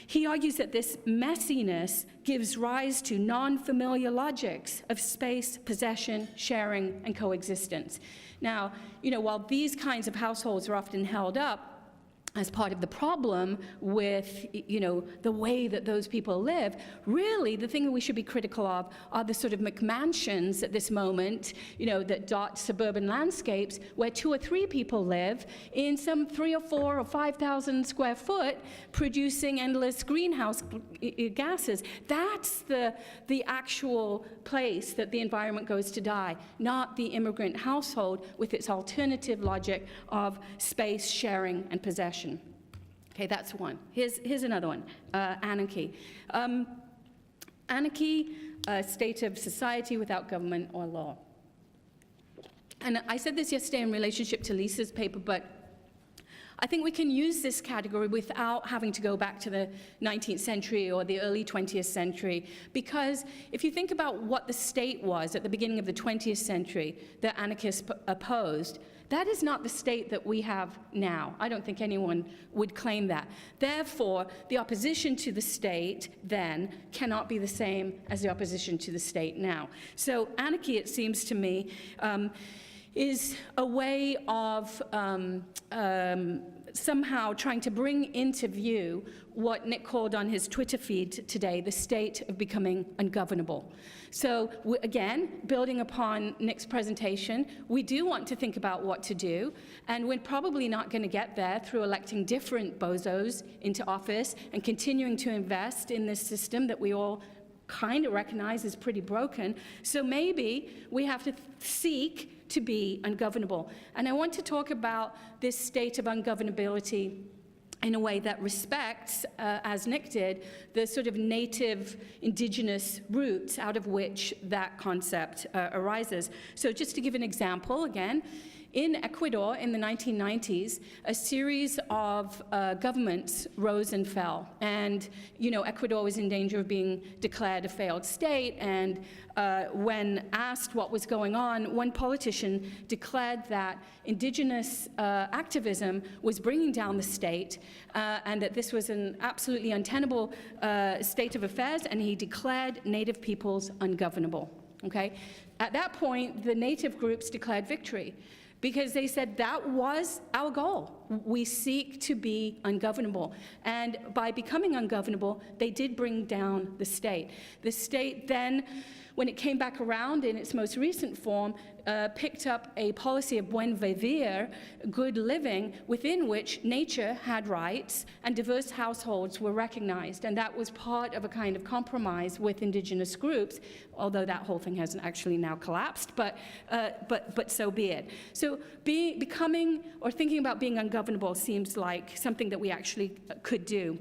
He argues that this messiness gives rise to non-familiar logics of space, possession, sharing, and coexistence. Now, while these kinds of households are often held up as part of the problem with, the way that those people live, really the thing that we should be critical of are the sort of McMansions at this moment, that dot suburban landscapes where 2 or 3 people live in some 3 or 4 or 5,000 square foot, producing endless greenhouse gases. That's the actual place that the environment goes to die, not the immigrant household with its alternative logic of space, sharing, and possession. Okay, that's one. Here's another one, anarchy. Anarchy, a state of society without government or law. And I said this yesterday in relationship to Lisa's paper, but I think we can use this category without having to go back to the 19th century or the early 20th century, because if you think about what the state was at the beginning of the 20th century that anarchists opposed, that is not the state that we have now. I don't think anyone would claim that. Therefore, the opposition to the state then cannot be the same as the opposition to the state now. So anarchy, it seems to me, is a way of somehow trying to bring into view what Nick called on his Twitter feed today, the state of becoming ungovernable. So again, building upon Nick's presentation, we do want to think about what to do, and we're probably not going to get there through electing different bozos into office and continuing to invest in this system that we all kind of recognize is pretty broken. So maybe we have to seek to be ungovernable. And I want to talk about this state of ungovernability in a way that respects, as Nick did, the sort of native indigenous roots out of which that concept arises. So just to give an example, again, in Ecuador in the 1990s, a series of governments rose and fell. And, you know, Ecuador was in danger of being declared a failed state. And when asked what was going on, one politician declared that indigenous activism was bringing down the state and that this was an absolutely untenable state of affairs, and he declared native peoples ungovernable, okay? At that point, the native groups declared victory, because they said that was our goal. We seek to be ungovernable. And by becoming ungovernable, they did bring down the state. The state then, when it came back around in its most recent form, picked up a policy of buen vivir, good living, within which nature had rights and diverse households were recognized. And that was part of a kind of compromise with indigenous groups, although that whole thing hasn't actually now collapsed, but so be it. So becoming or thinking about being ungovernable seems like something that we actually could do.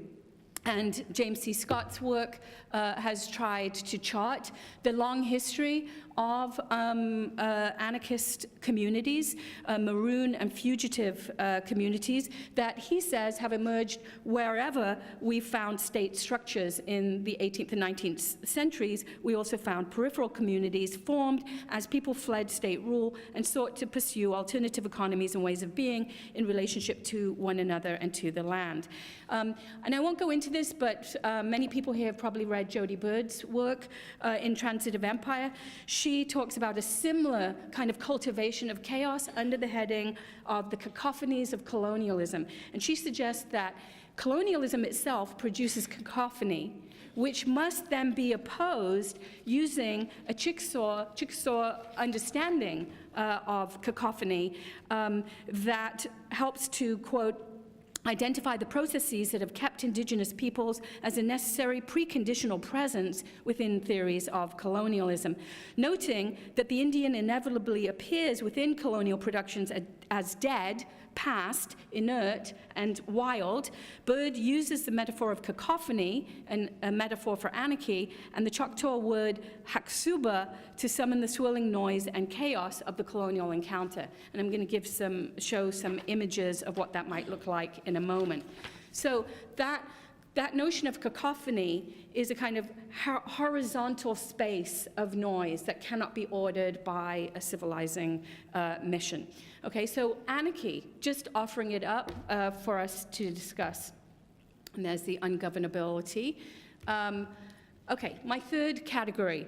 And James C. Scott's work has tried to chart the long history of anarchist communities, maroon and fugitive communities that he says have emerged wherever we found state structures in the 18th and 19th centuries. We also found peripheral communities formed as people fled state rule and sought to pursue alternative economies and ways of being in relationship to one another and to the land. And I won't go into this, but many people here have probably read Jody Bird's work in Transitive Empire. She talks about a similar kind of cultivation of chaos under the heading of the cacophonies of colonialism. And she suggests that colonialism itself produces cacophony, which must then be opposed using a jigsaw understanding of cacophony that helps to, quote, identify the processes that have kept indigenous peoples as a necessary preconditional presence within theories of colonialism, noting that the Indian inevitably appears within colonial productions as dead, past, inert, and wild. Bird uses the metaphor of cacophony, and a metaphor for anarchy, and the Choctaw word haksuba to summon the swirling noise and chaos of the colonial encounter. And I'm going to show some images of what that might look like in a moment. So that notion of cacophony is a kind of horizontal space of noise that cannot be ordered by a civilizing mission. Okay, so anarchy, just offering it up for us to discuss. And there's the ungovernability. Okay, my third category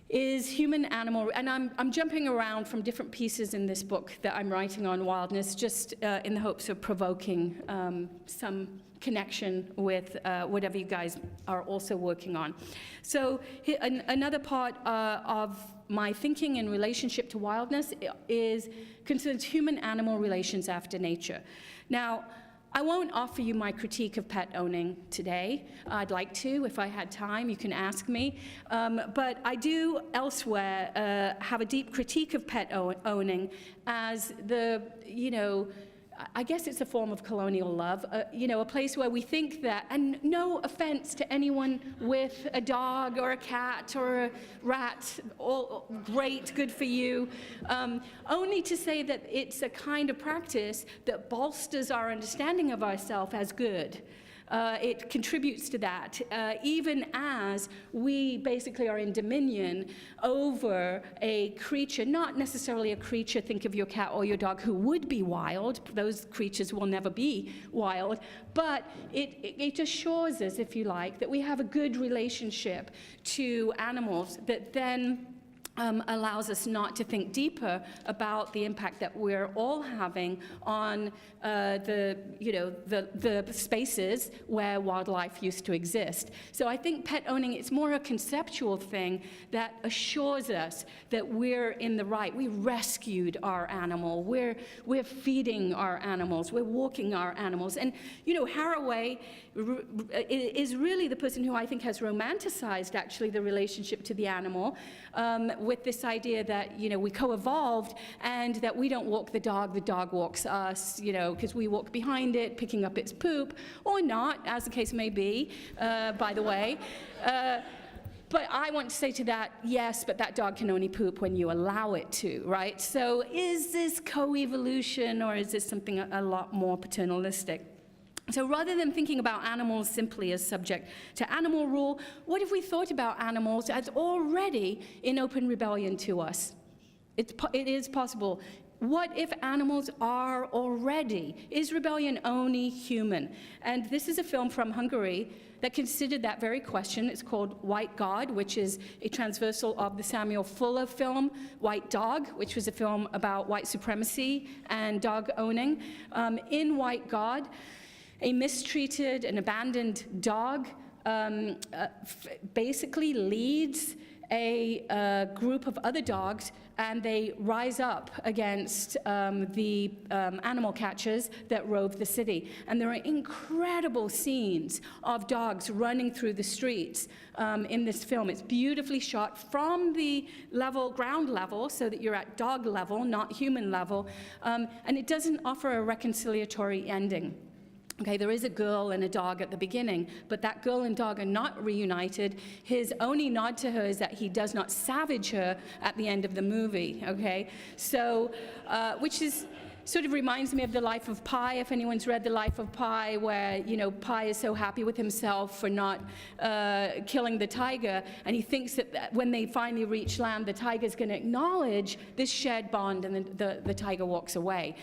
is human-animal, and I'm jumping around from different pieces in this book that I'm writing on Wildness, just in the hopes of provoking some connection with whatever you guys are also working on. So another part of my thinking in relationship to wildness concerns human-animal relations after nature. Now, I won't offer you my critique of pet owning today. I'd like to, if I had time, you can ask me. But I do elsewhere have a deep critique of pet owning as the, I guess it's a form of colonial love, you know, a place where we think that, and no offense to anyone with a dog or a cat or a rat, all great, good for you, only to say that it's a kind of practice that bolsters our understanding of ourselves as good. It contributes to that, even as we basically are in dominion over a creature, not necessarily a creature, think of your cat or your dog, who would be wild. Those creatures will never be wild. But it assures us, if you like, that we have a good relationship to animals that then allows us not to think deeper about the impact that we're all having on the spaces where wildlife used to exist. So I think pet owning, it's more a conceptual thing that assures us that we're in the right. We rescued our animal. We're feeding our animals. We're walking our animals. And, you know, Haraway is really the person who I think has romanticized, actually, the relationship to the animal, with this idea that, you know, we co-evolved and that we don't walk the dog walks us, you know, because we walk behind it, picking up its poop, or not, as the case may be, by the way. But I want to say to that, yes, but that dog can only poop when you allow it to, right? So is this co-evolution, or is this something a lot more paternalistic? So rather than thinking about animals simply as subject to animal rule, what if we thought about animals as already in open rebellion to us? It is possible. What if animals are already? Is rebellion only human? And this is a film from Hungary that considered that very question. It's called White God, which is a transversal of the Samuel Fuller film, White Dog, which was a film about white supremacy and dog owning. In White God, a mistreated and abandoned dog basically leads a group of other dogs, and they rise up against the animal catchers that rove the city. And there are incredible scenes of dogs running through the streets in this film. It's beautifully shot from the ground level, so that you're at dog level, not human level, and it doesn't offer a reconciliatory ending. Okay, there is a girl and a dog at the beginning, but that girl and dog are not reunited. His only nod to her is that he does not savage her at the end of the movie, okay? So, which is sort of reminds me of The Life of Pi, if anyone's read The Life of Pi, where, you know, Pi is so happy with himself for not killing the tiger, and he thinks that when they finally reach land, the tiger's going to acknowledge this shared bond, and the tiger walks away.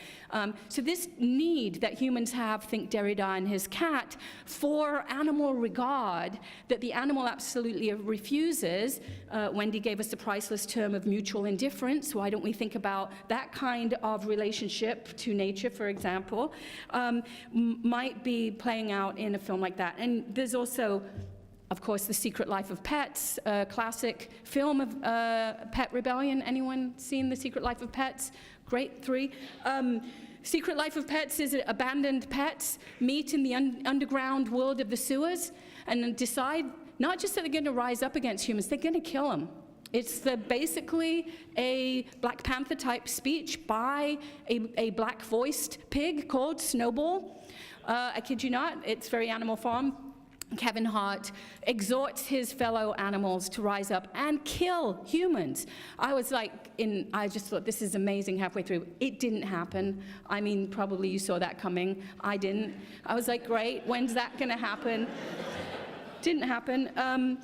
So this need that humans have, think Derrida and his cat, for animal regard, that the animal absolutely refuses. Wendy gave us the priceless term of mutual indifference. Why don't we think about that kind of relationship to nature, for example, might be playing out in a film like that. And there's also, of course, The Secret Life of Pets, a classic film of pet rebellion. Anyone seen The Secret Life of Pets? Great, 3. Secret Life of Pets is abandoned pets meet in the underground world of the sewers and decide not just that they're going to rise up against humans, they're going to kill them. It's basically a Black Panther type speech by a black-voiced pig called Snowball. I kid you not, it's very Animal Farm. Kevin Hart exhorts his fellow animals to rise up and kill humans. I just thought, this is amazing halfway through. It didn't happen. I mean, probably you saw that coming. I didn't. I was like, great, when's that gonna happen? Didn't happen.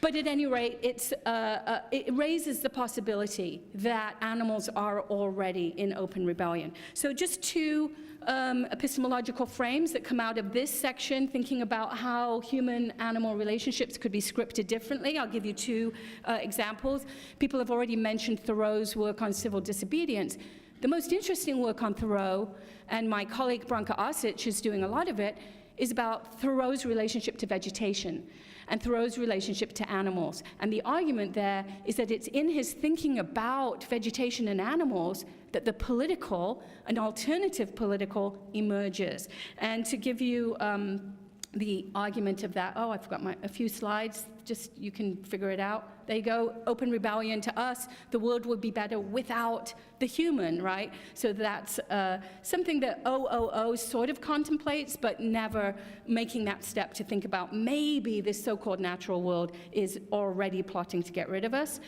But at any rate, it raises the possibility that animals are already in open rebellion. So just 2 epistemological frames that come out of this section, thinking about how human-animal relationships could be scripted differently. I'll give you 2 examples. People have already mentioned Thoreau's work on civil disobedience. The most interesting work on Thoreau, and my colleague Branka Osic is doing a lot of it, is about Thoreau's relationship to vegetation and Thoreau's relationship to animals. And the argument there is that it's in his thinking about vegetation and animals that the political, an alternative political, emerges. And to give you the argument of that, I forgot a few slides. just, you can figure it out. There you go, open rebellion to us. The world would be better without the human, right? So that's something that OOO sort of contemplates, but never making that step to think about maybe this so-called natural world is already plotting to get rid of us.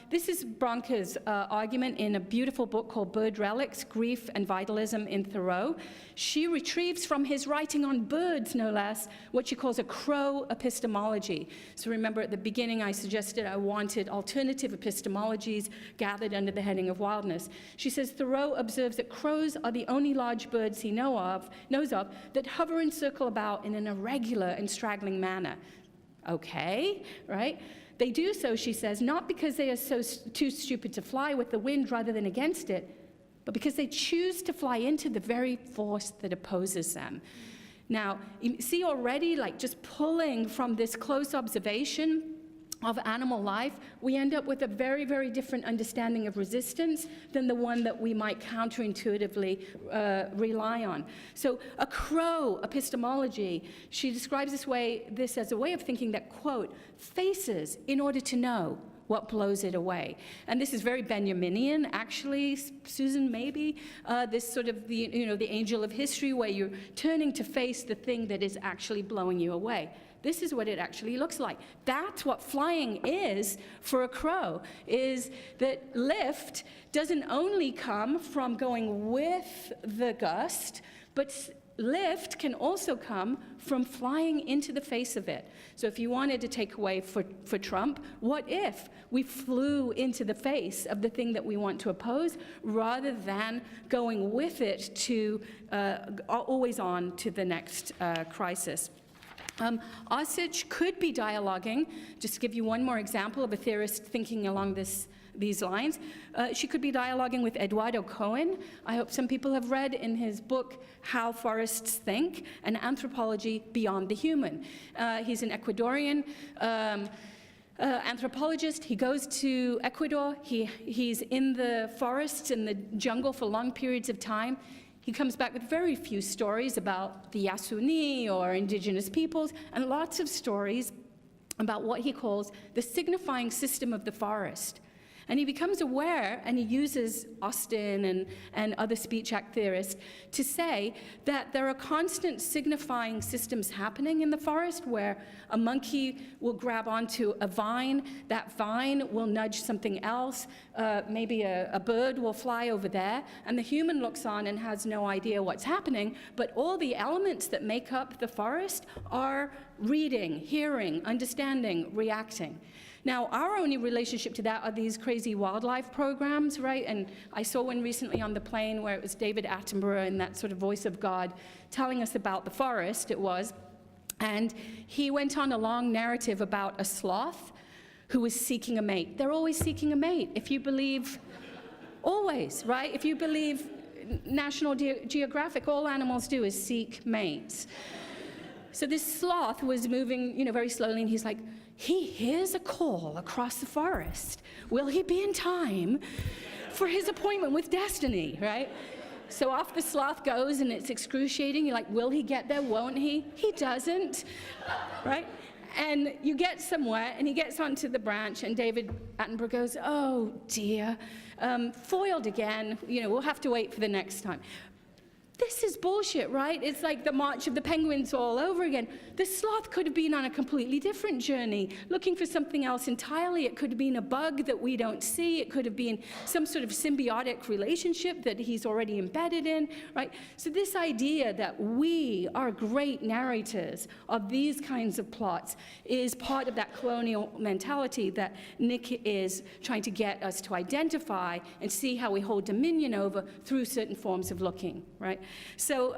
This is Branca's argument in a beautiful book called Bird Relics, Grief and Vitalism in Thoreau. She retrieves from his writing on birds, no less, what she calls a crow epistemology. So remember at the beginning I suggested I wanted alternative epistemologies gathered under the heading of wildness. She says Thoreau observes that crows are the only large birds he knows of that hover and circle about in an irregular and straggling manner. Okay, right? They do so, she says, not because they are too stupid to fly with the wind rather than against it, but because they choose to fly into the very force that opposes them. Now, you see already, like just pulling from this close observation of animal life, we end up with a very, very different understanding of resistance than the one that we might counterintuitively rely on. So a crow epistemology, she describes this as a way of thinking that, quote, faces in order to know what blows it away. And this is very Benjaminian, actually, Susan, maybe, this sort of the angel of history, where you're turning to face the thing that is actually blowing you away. This is what it actually looks like. That's what flying is for a crow, is that lift doesn't only come from going with the gust, but lift can also come from flying into the face of it. So if you wanted to take away for Trump, what if we flew into the face of the thing that we want to oppose rather than going with it to always on to the next crisis? Osage could be dialoguing. Just to give you one more example of a theorist thinking along these lines. She could be dialoguing with Eduardo Cohen. I hope some people have read in his book, How Forests Think, an anthropology beyond the human. He's an Ecuadorian anthropologist. He goes to Ecuador. He's in the forests, in the jungle for long periods of time. He comes back with very few stories about the Yasuni or indigenous peoples, and lots of stories about what he calls the signifying system of the forest. And he becomes aware, and he uses Austin and other speech act theorists to say that there are constant signifying systems happening in the forest where a monkey will grab onto a vine, that vine will nudge something else, maybe a bird will fly over there, and the human looks on and has no idea what's happening, but all the elements that make up the forest are reading, hearing, understanding, reacting. Now, our only relationship to that are these crazy wildlife programs, right? And I saw one recently on the plane where it was David Attenborough and that sort of voice of God telling us about the forest, it was. And he went on a long narrative about a sloth who was seeking a mate. They're always seeking a mate. If you believe, always, right? If you believe National Geographic, all animals do is seek mates. So this sloth was moving, very slowly, and he's like, he hears a call across the forest. Will he be in time for his appointment with destiny, right? So off the sloth goes, and it's excruciating. You're like, will he get there, won't he? He doesn't, right? And you get somewhere, and he gets onto the branch, and David Attenborough goes, oh dear, foiled again. We'll have to wait for the next time. This is bullshit, right? It's like the March of the Penguins all over again. The sloth could have been on a completely different journey, looking for something else entirely. It could have been a bug that we don't see. It could have been some sort of symbiotic relationship that he's already embedded in, right? So this idea that we are great narrators of these kinds of plots is part of that colonial mentality that Nick is trying to get us to identify and see how we hold dominion over through certain forms of looking, right? So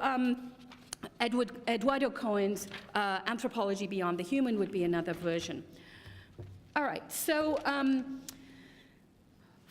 Eduardo Cohen's Anthropology Beyond the Human would be another version. All right, so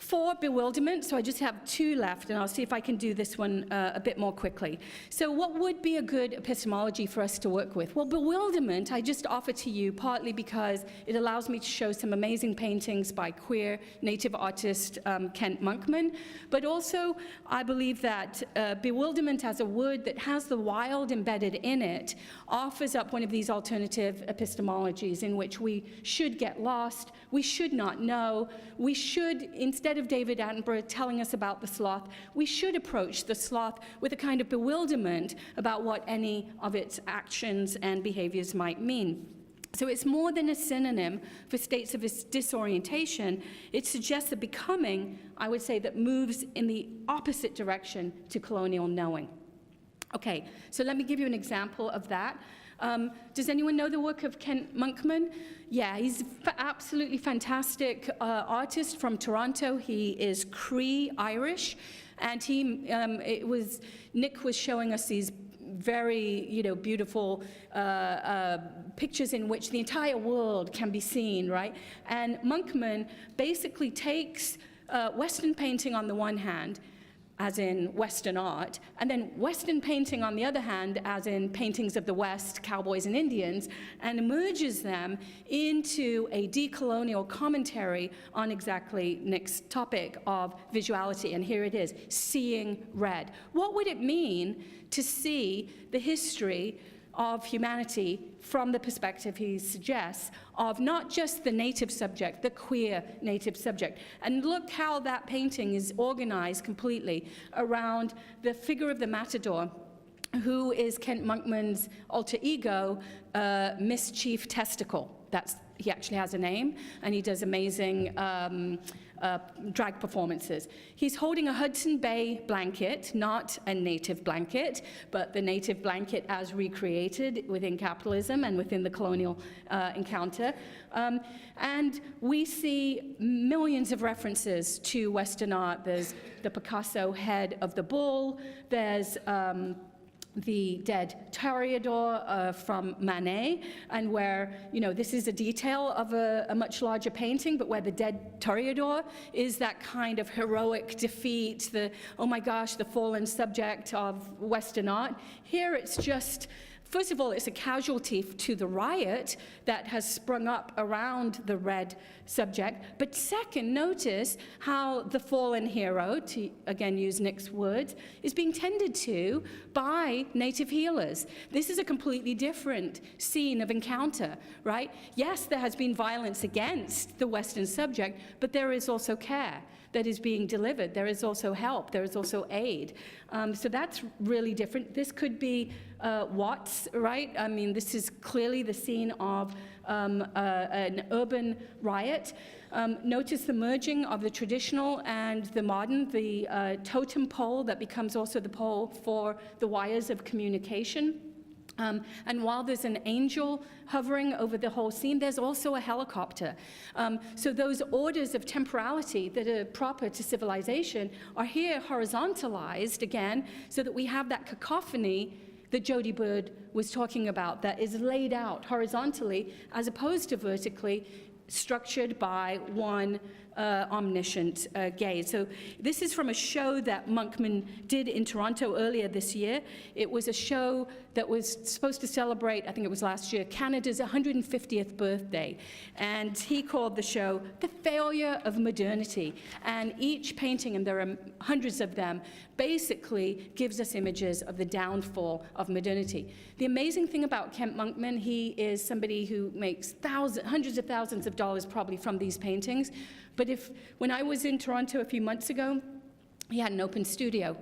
For bewilderment, so I just have 2 left, and I'll see if I can do this one a bit more quickly. So what would be a good epistemology for us to work with? Well, bewilderment I just offer to you partly because it allows me to show some amazing paintings by queer native artist Kent Monkman, but also I believe that bewilderment as a word that has the wild embedded in it offers up one of these alternative epistemologies in which we should get lost, we should not know, we should, instead of David Attenborough telling us about the sloth, we should approach the sloth with a kind of bewilderment about what any of its actions and behaviors might mean. So it's more than a synonym for states of disorientation. It suggests a becoming, I would say, that moves in the opposite direction to colonial knowing. Okay, so let me give you an example of that. Does anyone know the work of Kent Monkman? Yeah, he's absolutely fantastic artist from Toronto. He is Cree Irish, and Nick was showing us these very, beautiful pictures in which the entire world can be seen, right? And Monkman basically takes Western painting on the one hand, as in Western art, and then Western painting on the other hand, as in paintings of the West, cowboys and Indians, and merges them into a decolonial commentary on exactly Nick's topic of visuality. And here it is, seeing red. What would it mean to see the history of humanity from the perspective he suggests of not just the native subject, the queer native subject? And look how that painting is organized completely around the figure of the matador, who is Kent Monkman's alter ego, Mischief Testicle. He actually has a name, and he does amazing drag performances. He's holding a Hudson Bay blanket, not a native blanket, but the native blanket as recreated within capitalism and within the colonial encounter. And we see millions of references to Western art. There's the Picasso head of the bull, there's the dead toreador from Manet, and where, this is a detail of a much larger painting, but where the dead toreador is that kind of heroic defeat, oh my gosh, the fallen subject of Western art. Here it's just, first of all, it's a casualty to the riot that has sprung up around the red subject. But second, notice how the fallen hero, to again use Nick's words, is being tended to by native healers. This is a completely different scene of encounter, right? Yes, there has been violence against the Western subject, but there is also care that is being delivered. There is also help. There is also aid. So that's really different. This could be Watts, right? I mean, this is clearly the scene of an urban riot. Notice the merging of the traditional and the modern, the totem pole that becomes also the pole for the wires of communication. And while there's an angel hovering over the whole scene, there's also a helicopter. So those orders of temporality that are proper to civilization are here horizontalized again, so that we have that cacophony that Jody Bird was talking about, that is laid out horizontally as opposed to vertically, structured by one omniscient gaze. So this is from a show that Monkman did in Toronto earlier this year. It was a show that was supposed to celebrate, I think it was last year, Canada's 150th birthday. And he called the show The Failure of Modernity. And each painting, and there are hundreds of them, basically gives us images of the downfall of modernity. The amazing thing about Kent Monkman, he is somebody who makes hundreds of thousands of dollars probably from these paintings. But when I was in Toronto a few months ago, he had an open studio.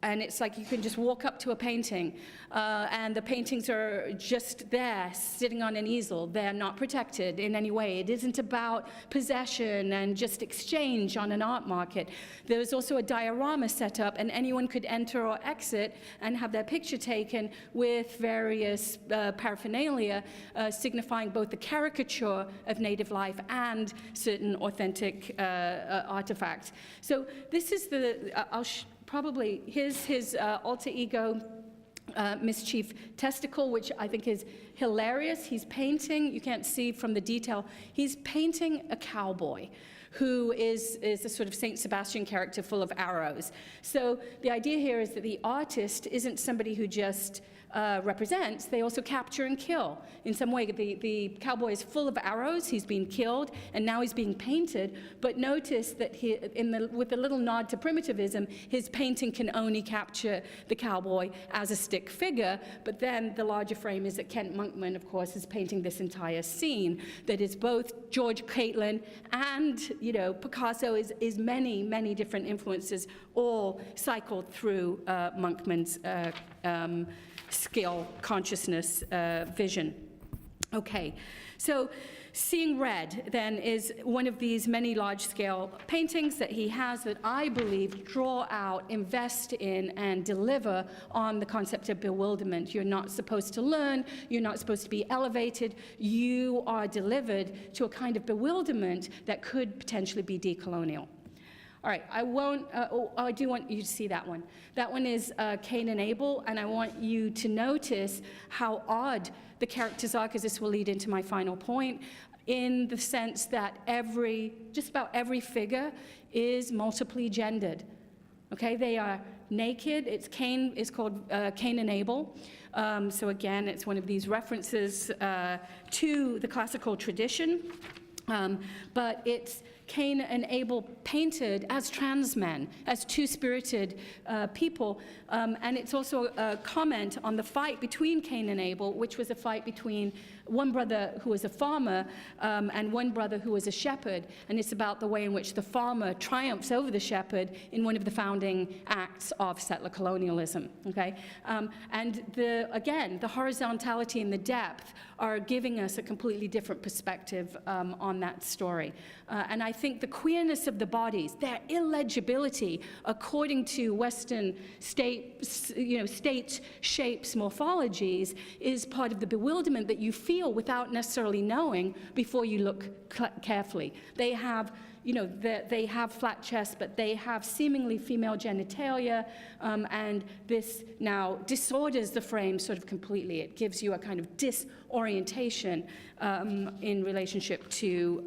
And it's like you can just walk up to a painting, and the paintings are just there, sitting on an easel. They're not protected in any way. It isn't about possession and just exchange on an art market. There's also a diorama set up, and anyone could enter or exit and have their picture taken with various paraphernalia signifying both the caricature of native life and certain authentic artifacts. So this is probably his alter ego, Mischief Testicle, which I think is hilarious. He's painting, you can't see from the detail, he's painting a cowboy who is a sort of Saint Sebastian character full of arrows. So the idea here is that the artist isn't somebody who just represents, they also capture and kill. In some way, the cowboy is full of arrows, he's been killed, and now he's being painted. But notice that with a little nod to primitivism, his painting can only capture the cowboy as a stick figure. But then the larger frame is that Kent Monkman, of course, is painting this entire scene that is both George Catlin and, Picasso is many, many different influences, all cycled through Monkman's skill, consciousness, vision. Okay, so Seeing Red, then, is one of these many large-scale paintings that he has that I believe draw out, invest in, and deliver on the concept of bewilderment. You're not supposed to learn, you're not supposed to be elevated, you are delivered to a kind of bewilderment that could potentially be decolonial. All right, I do want you to see that one. That one is Cain and Abel, and I want you to notice how odd the characters are, because this will lead into my final point, in the sense that just about every figure is multiply gendered. Okay, they are naked. Cain is called Cain and Abel. So again, it's one of these references to the classical tradition, but it's Cain and Abel painted as trans men, as two-spirited people. And it's also a comment on the fight between Cain and Abel, which was a fight between one brother who was a farmer and one brother who was a shepherd. And it's about the way in which the farmer triumphs over the shepherd in one of the founding acts of settler colonialism. Okay? And again, the horizontality and the depth are giving us a completely different perspective on that story. And I think the queerness of the bodies, their illegibility according to Western state shapes, morphologies, is part of the bewilderment that you feel without necessarily knowing before you look carefully. They have they have flat chests, but they have seemingly female genitalia, and this now disorders the frame sort of completely. It gives you a kind of disorientation in relationship to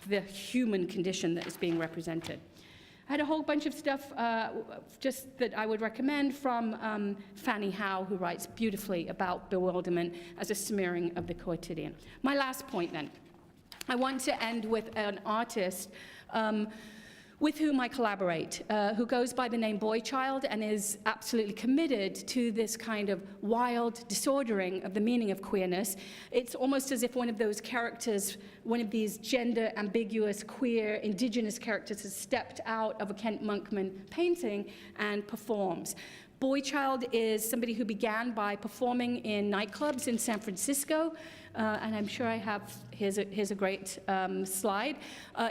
the human condition that is being represented. I had a whole bunch of stuff just that I would recommend from Fanny Howe, who writes beautifully about bewilderment as a smearing of the quotidian. My last point, then. I want to end with an artist with whom I collaborate, who goes by the name Boychild and is absolutely committed to this kind of wild disordering of the meaning of queerness. It's almost as if one of those characters, one of these gender ambiguous, queer, indigenous characters has stepped out of a Kent Monkman painting and performs. Boychild is somebody who began by performing in nightclubs in San Francisco, and I'm sure I have, here's a great slide,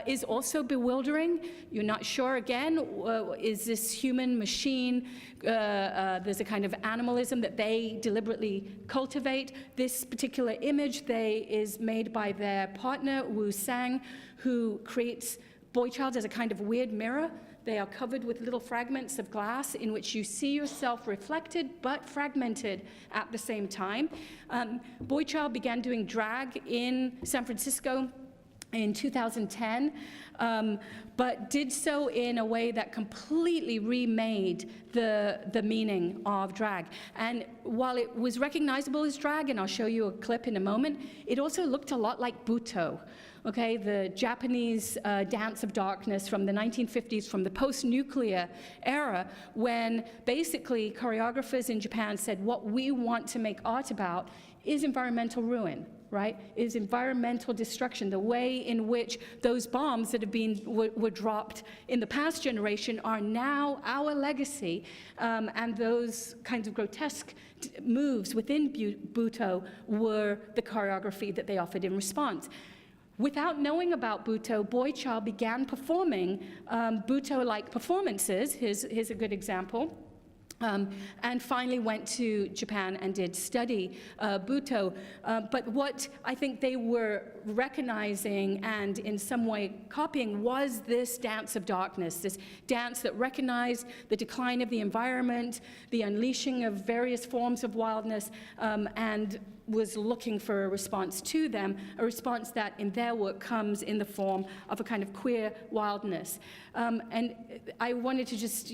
is also bewildering. You're not sure, again, is this human, machine? There's a kind of animalism that they deliberately cultivate. This particular image is made by their partner, Wu Sang, who creates Boychild as a kind of weird mirror. They are covered with little fragments of glass in which you see yourself reflected but fragmented at the same time. Boychild began doing drag in San Francisco in 2010, but did so in a way that completely remade the meaning of drag. And while it was recognizable as drag, and I'll show you a clip in a moment, it also looked a lot like Buto. Okay, the Japanese dance of darkness from the 1950s, from the post-nuclear era, when basically choreographers in Japan said, what we want to make art about is environmental ruin, right? Is environmental destruction. The way in which those bombs that were dropped in the past generation are now our legacy, and those kinds of grotesque moves within Buto were the choreography that they offered in response. Without knowing about Buto, Boychild began performing Buto-like performances. Here's a good example. And finally went to Japan and did study Buto. But what I think they were recognizing and in some way copying was this dance of darkness, this dance that recognized the decline of the environment, the unleashing of various forms of wildness, and was looking for a response to them, a response that in their work comes in the form of a kind of queer wildness. And I wanted to just,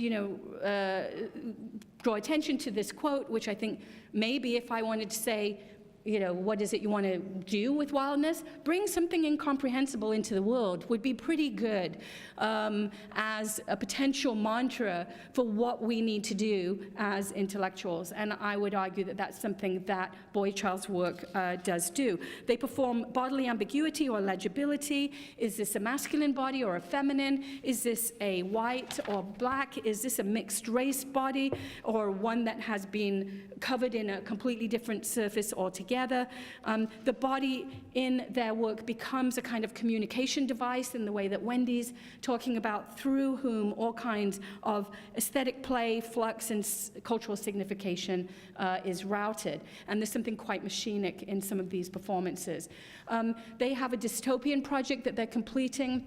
draw attention to this quote, which I think maybe if I wanted to say, what is it you want to do with wildness? Bring something incomprehensible into the world would be pretty good as a potential mantra for what we need to do as intellectuals. And I would argue that that's something that Boychild's work does do. They perform bodily ambiguity or legibility. Is this a masculine body or a feminine? Is this a white or black? Is this a mixed race body or one that has been covered in a completely different surface altogether? The body in their work becomes a kind of communication device in the way that Wendy's talking about, through whom all kinds of aesthetic play, flux, and cultural signification is routed. And there's something quite machinic in some of these performances. They have a dystopian project that they're completing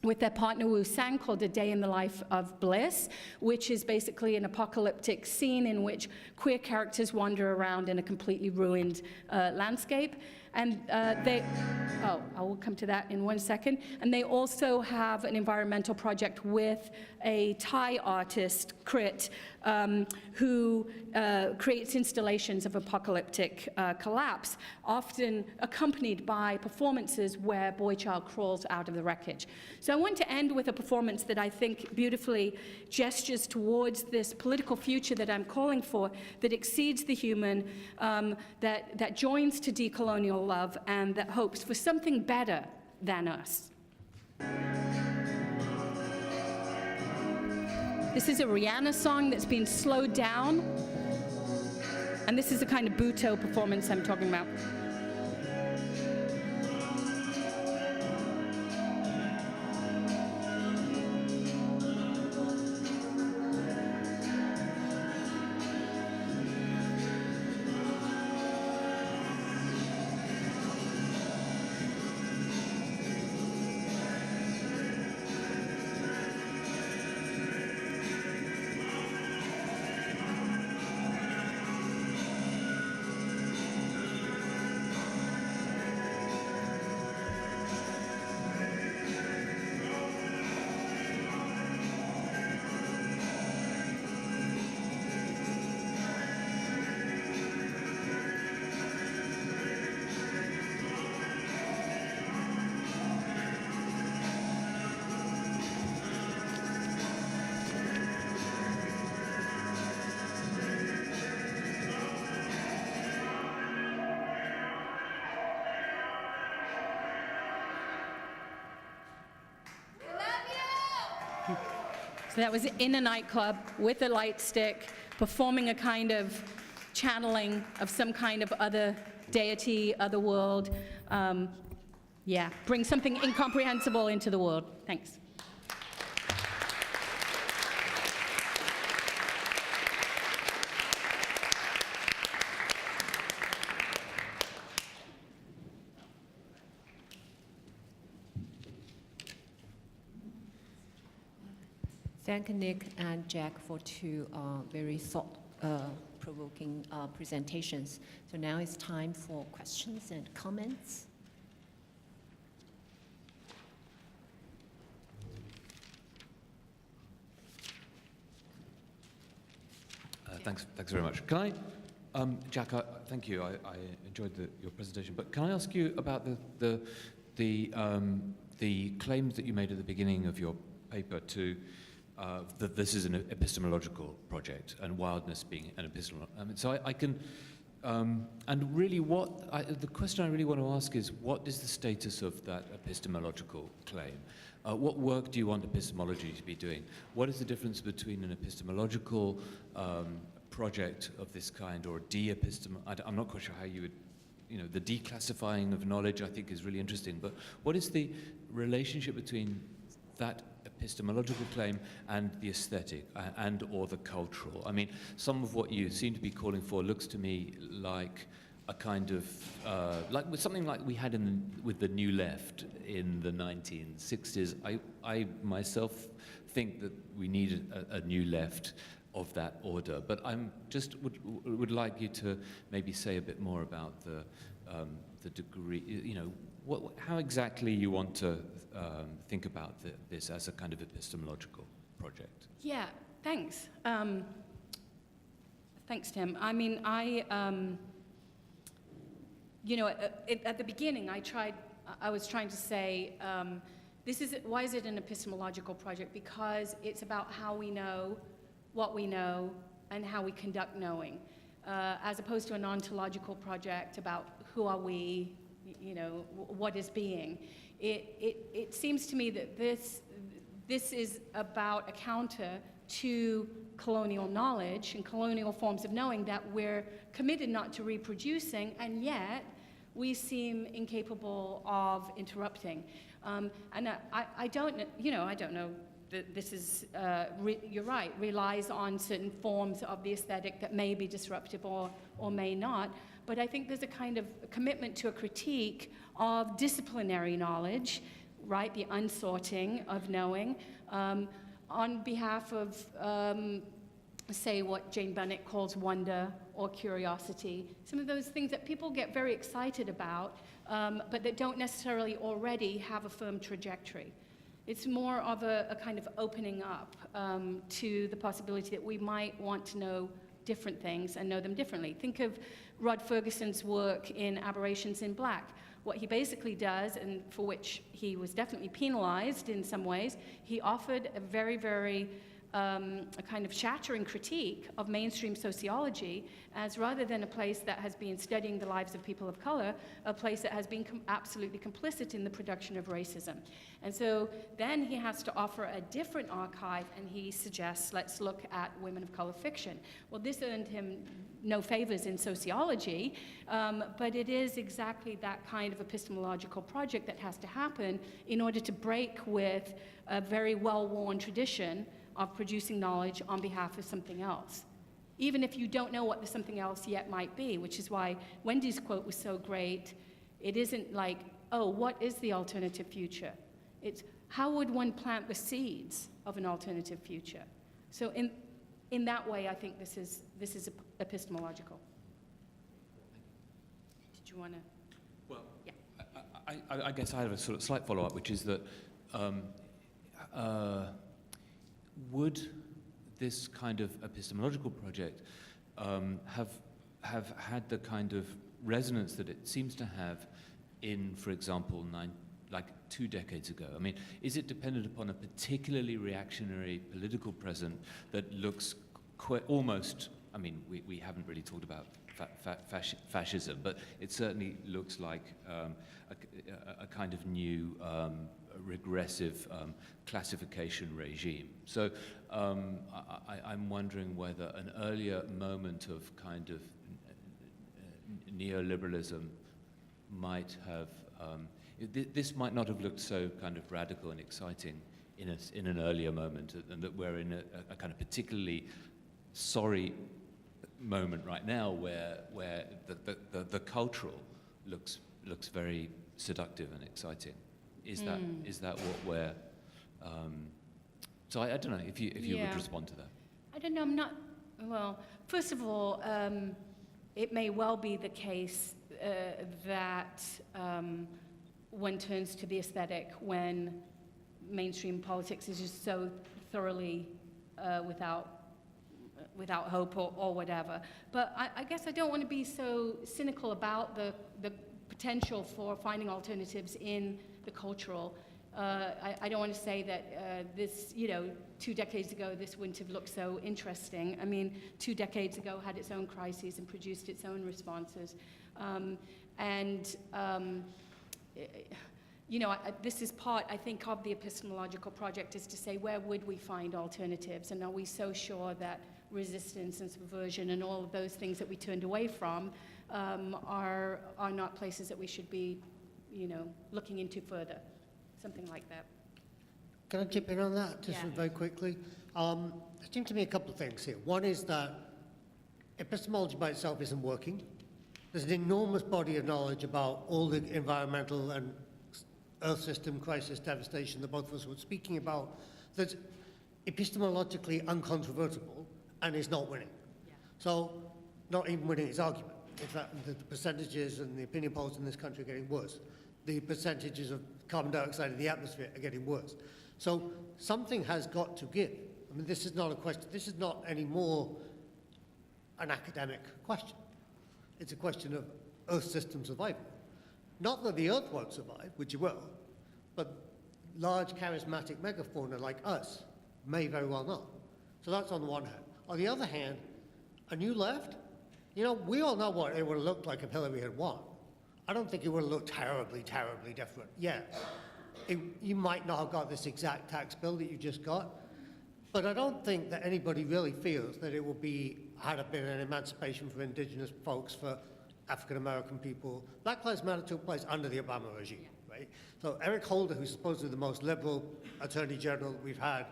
with their partner Wu Sang called A Day in the Life of Bliss, which is basically an apocalyptic scene in which queer characters wander around in a completely ruined landscape. And I will come to that in 1 second. And they also have an environmental project with a Thai artist, Crit, who creates installations of apocalyptic collapse, often accompanied by performances where Boychild crawls out of the wreckage. So I want to end with a performance that I think beautifully gestures towards this political future that I'm calling for, that exceeds the human, that joins to decolonial love, and that hopes for something better than us. This is a Rihanna song that's been slowed down, and this is the kind of Buto performance I'm talking about. So that was in a nightclub with a light stick, performing a kind of channeling of some kind of other deity, other world. Bring something incomprehensible into the world. Thanks. Thank Nick and Jack for two very thought-provoking presentations. So now it's time for questions and comments. Thanks very much. Can I, Jack? Thank you. I enjoyed your presentation. But can I ask you about the claims that you made at the beginning of your paper to that this is an epistemological project and wildness being an epistemological. So I can, and really the question I really want to ask is, what is the status of that epistemological claim? What work do you want epistemology to be doing? What is the difference between an epistemological project of this kind or I'm not quite sure how you would, the declassifying of knowledge I think is really interesting, but what is the relationship between that epistemological claim and the aesthetic and or the cultural. I mean, some of what you seem to be calling for looks to me like a kind of, like with something like we had with the New Left in the 1960s. I myself think that we need a New Left of that order, but I'm just would like you to maybe say a bit more about the degree, you know, how exactly you want to think about this as a kind of epistemological project. Yeah, thanks. Thanks, Tim. I mean, you know, at the beginning, I was trying to say, why is it an epistemological project? Because it's about how we know, what we know, and how we conduct knowing, as opposed to an ontological project about who are we, you know, what is being. It seems to me that this is about a counter to colonial knowledge and colonial forms of knowing that we're committed not to reproducing, and yet we seem incapable of interrupting. And I don't know that this is, you're right, relies on certain forms of the aesthetic that may be disruptive or may not, but I think there's a kind of commitment to a critique of disciplinary knowledge, right, the unsorting of knowing, on behalf of, say, what Jane Bunnett calls wonder or curiosity, some of those things that people get very excited about, but that don't necessarily already have a firm trajectory. It's more of a kind of opening up to the possibility that we might want to know different things and know them differently. Think of Rod Ferguson's work in Aberrations in Black. What he basically does, and for which he was definitely penalized in some ways, he offered a very, very a kind of shattering critique of mainstream sociology as, rather than a place that has been studying the lives of people of color, a place that has been absolutely complicit in the production of racism. And so then he has to offer a different archive, and he suggests, let's look at women of color fiction. Well, this earned him no favors in sociology, but it is exactly that kind of epistemological project that has to happen in order to break with a very well-worn tradition of producing knowledge on behalf of something else, even if you don't know what the something else yet might be, which is why Wendy's quote was so great. It isn't like, oh, what is the alternative future? It's how would one plant the seeds of an alternative future? So in that way, I think this is epistemological. Did you want to? Well, yeah. I guess I have a sort of slight follow-up, which is that would this kind of epistemological project have had the kind of resonance that it seems to have in, for example, 2 decades ago? I mean, is it dependent upon a particularly reactionary political present that looks almost, I mean, we haven't really talked about fascism, but it certainly looks like a kind of new regressive classification regime. So I'm wondering whether an earlier moment of kind of neoliberalism might have, this might not have looked so kind of radical and exciting in an earlier moment, and that we're in a kind of particularly sorry moment right now where the cultural looks very seductive and exciting. Is that what we're? So I don't know if you would respond to that. I don't know. I'm not. Well, first of all, it may well be the case that one turns to the aesthetic when mainstream politics is just so thoroughly without hope or whatever. But I guess I don't want to be so cynical about the potential for finding alternatives in the cultural. I don't want to say that this, 2 decades ago, this wouldn't have looked so interesting. I mean, 2 decades ago had its own crises and produced its own responses. This is part, I think, of the epistemological project, is to say, where would we find alternatives? And are we so sure that resistance and subversion and all of those things that we turned away from are not places that we should be, looking into further? Something like that. Can I chip in on that just Yeah. very quickly? There seem to be a couple of things here. One is that epistemology by itself isn't working. There's an enormous body of knowledge about all the environmental and Earth system crisis devastation that both of us were speaking about that's epistemologically uncontrovertible and is not winning. Yeah. So, not even winning its argument. In fact, the percentages and the opinion polls in this country are getting worse. The percentages of carbon dioxide in the atmosphere are getting worse. So something has got to give. I mean, this is not a question, this is not anymore an academic question. It's a question of Earth system survival. Not that the Earth won't survive, which it will, but large charismatic megafauna like us may very well not. So that's on the one hand. On the other hand, a new left, you know, we all know what it would have looked like if Hillary had won. I don't think it would have looked terribly, terribly different. Yeah, you might not have got this exact tax bill that you just got, but I don't think that anybody really feels that it would be, had it been an emancipation for indigenous folks, for African-American people. Black Lives Matter took place under the Obama regime, right? So Eric Holder, who's supposedly the most liberal attorney general that we've had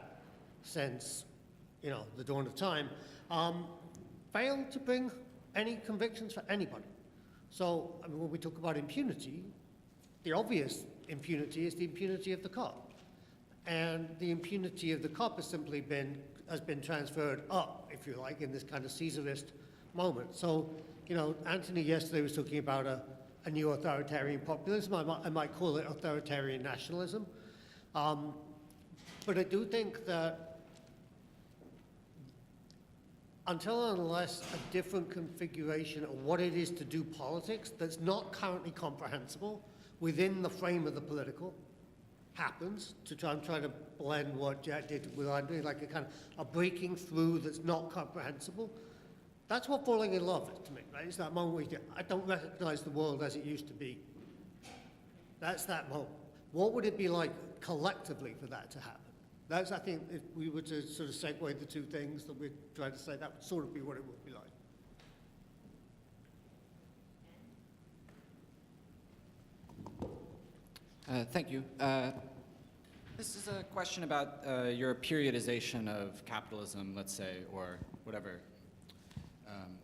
since, you know, the dawn of time, failed to bring any convictions for anybody. So, I mean, when we talk about impunity, the obvious impunity is the impunity of the cop. And the impunity of the cop has been transferred up, if you like, in this kind of Caesarist moment. So, you know, Anthony yesterday was talking about a new authoritarian populism. I might call it authoritarian nationalism. But I do think that until and unless a different configuration of what it is to do politics that's not currently comprehensible within the frame of the political happens, I'm trying to blend what Jack did with what I'm doing, like a kind of a breaking through that's not comprehensible. That's what falling in love is to me, right? It's that moment where you go, I don't recognize the world as it used to be. That's that moment. What would it be like collectively for that to happen? That's, I think, if we were to sort of segue the two things that we're trying to say, that would sort of be what it would be like. Thank you. This is a question about your periodization of capitalism, let's say, or whatever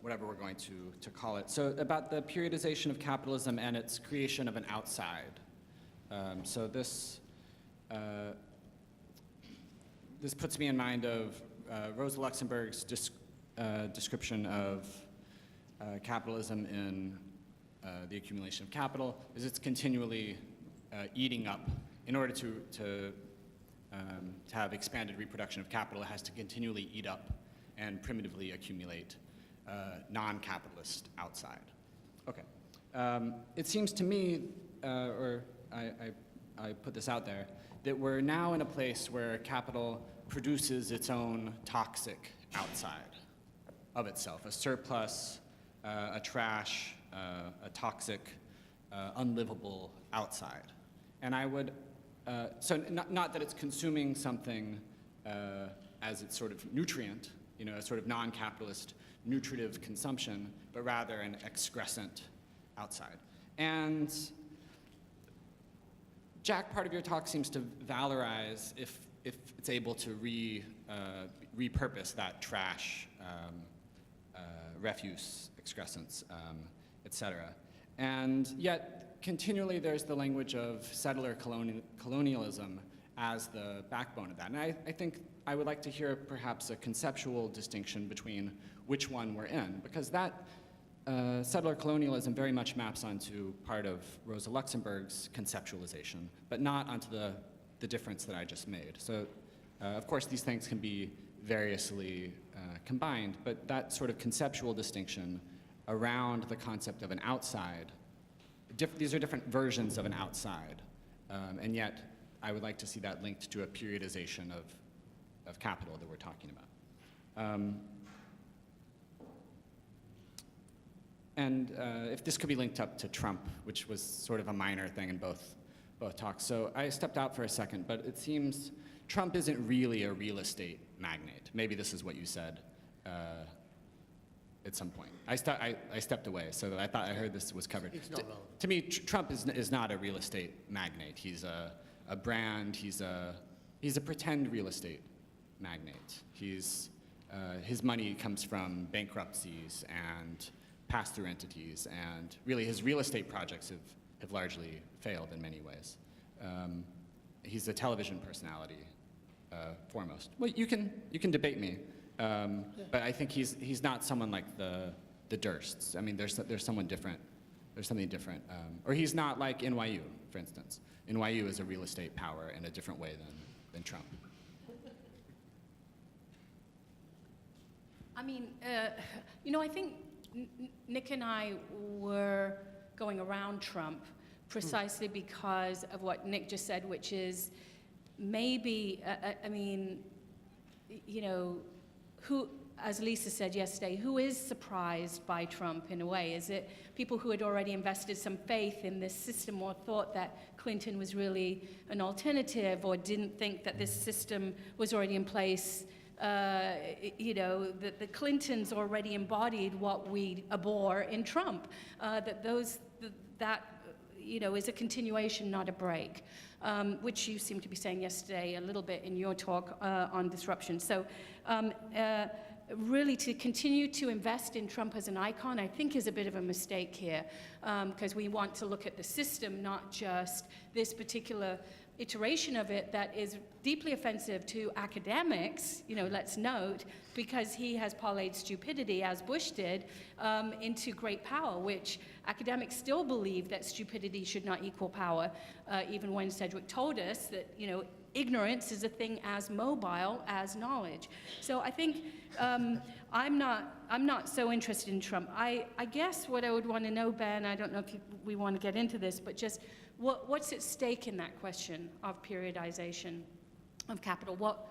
we're going to call it. So about the periodization of capitalism and its creation of an outside. So this puts me in mind of Rosa Luxemburg's description of capitalism in The Accumulation of Capital, is it's continually eating up. In order to have expanded reproduction of capital, it has to continually eat up and primitively accumulate non-capitalist outside. Okay. It seems to me, or I put this out there, that we're now in a place where capital produces its own toxic outside of itself, a surplus, a trash, a toxic, unlivable outside. And I would, so not that it's consuming something as its sort of nutrient, you know, a sort of non-capitalist nutritive consumption, but rather an excrescent outside. And Jack, part of your talk seems to valorize if it's able to repurpose that trash, refuse, excrescents, et cetera. And yet, continually there's the language of settler colonialism as the backbone of that. And I think I would like to hear perhaps a conceptual distinction between which one we're in, because that settler colonialism very much maps onto part of Rosa Luxemburg's conceptualization, but not onto the difference that I just made. So, of course, these things can be variously combined, but that sort of conceptual distinction around the concept of an outside, these are different versions of an outside, and yet I would like to see that linked to a periodization of capital that we're talking about. And if this could be linked up to Trump, which was sort of a minor thing in both talks. So I stepped out for a second, but it seems Trump isn't really a real estate magnate. Maybe this is what you said at some point. I stepped away, so I thought I heard this was covered. It's not relevant. To me, Trump is not a real estate magnate. He's a brand. He's a he's a pretend real estate magnate. His money comes from bankruptcies and pass-through entities, and really his real estate projects have largely failed in many ways. He's a television personality, foremost. Well, you can debate me, but I think he's not someone like the Dursts. I mean, there's someone different. There's something different. Or he's not like NYU, for instance. NYU is a real estate power in a different way than Trump. I mean, I think Nick and I were going around Trump precisely because of what Nick just said, which is maybe, who, as Lisa said yesterday, who is surprised by Trump in a way? Is it people who had already invested some faith in this system or thought that Clinton was really an alternative or didn't think that this system was already in place? That the Clintons already embodied what we abhor in Trump, that is a continuation, not a break, which you seem to be saying yesterday a little bit in your talk on disruption. So really to continue to invest in Trump as an icon, I think is a bit of a mistake here, because we want to look at the system, not just this particular iteration of it that is deeply offensive to academics, let's note, because he has parlayed stupidity, as Bush did, into great power, which academics still believe that stupidity should not equal power, even when Cedric told us that, ignorance is a thing as mobile as knowledge. So I think I'm not so interested in Trump. I guess what I would want to know, Ben, I don't know if we want to get into this, but just what's at stake in that question of periodization of capital? What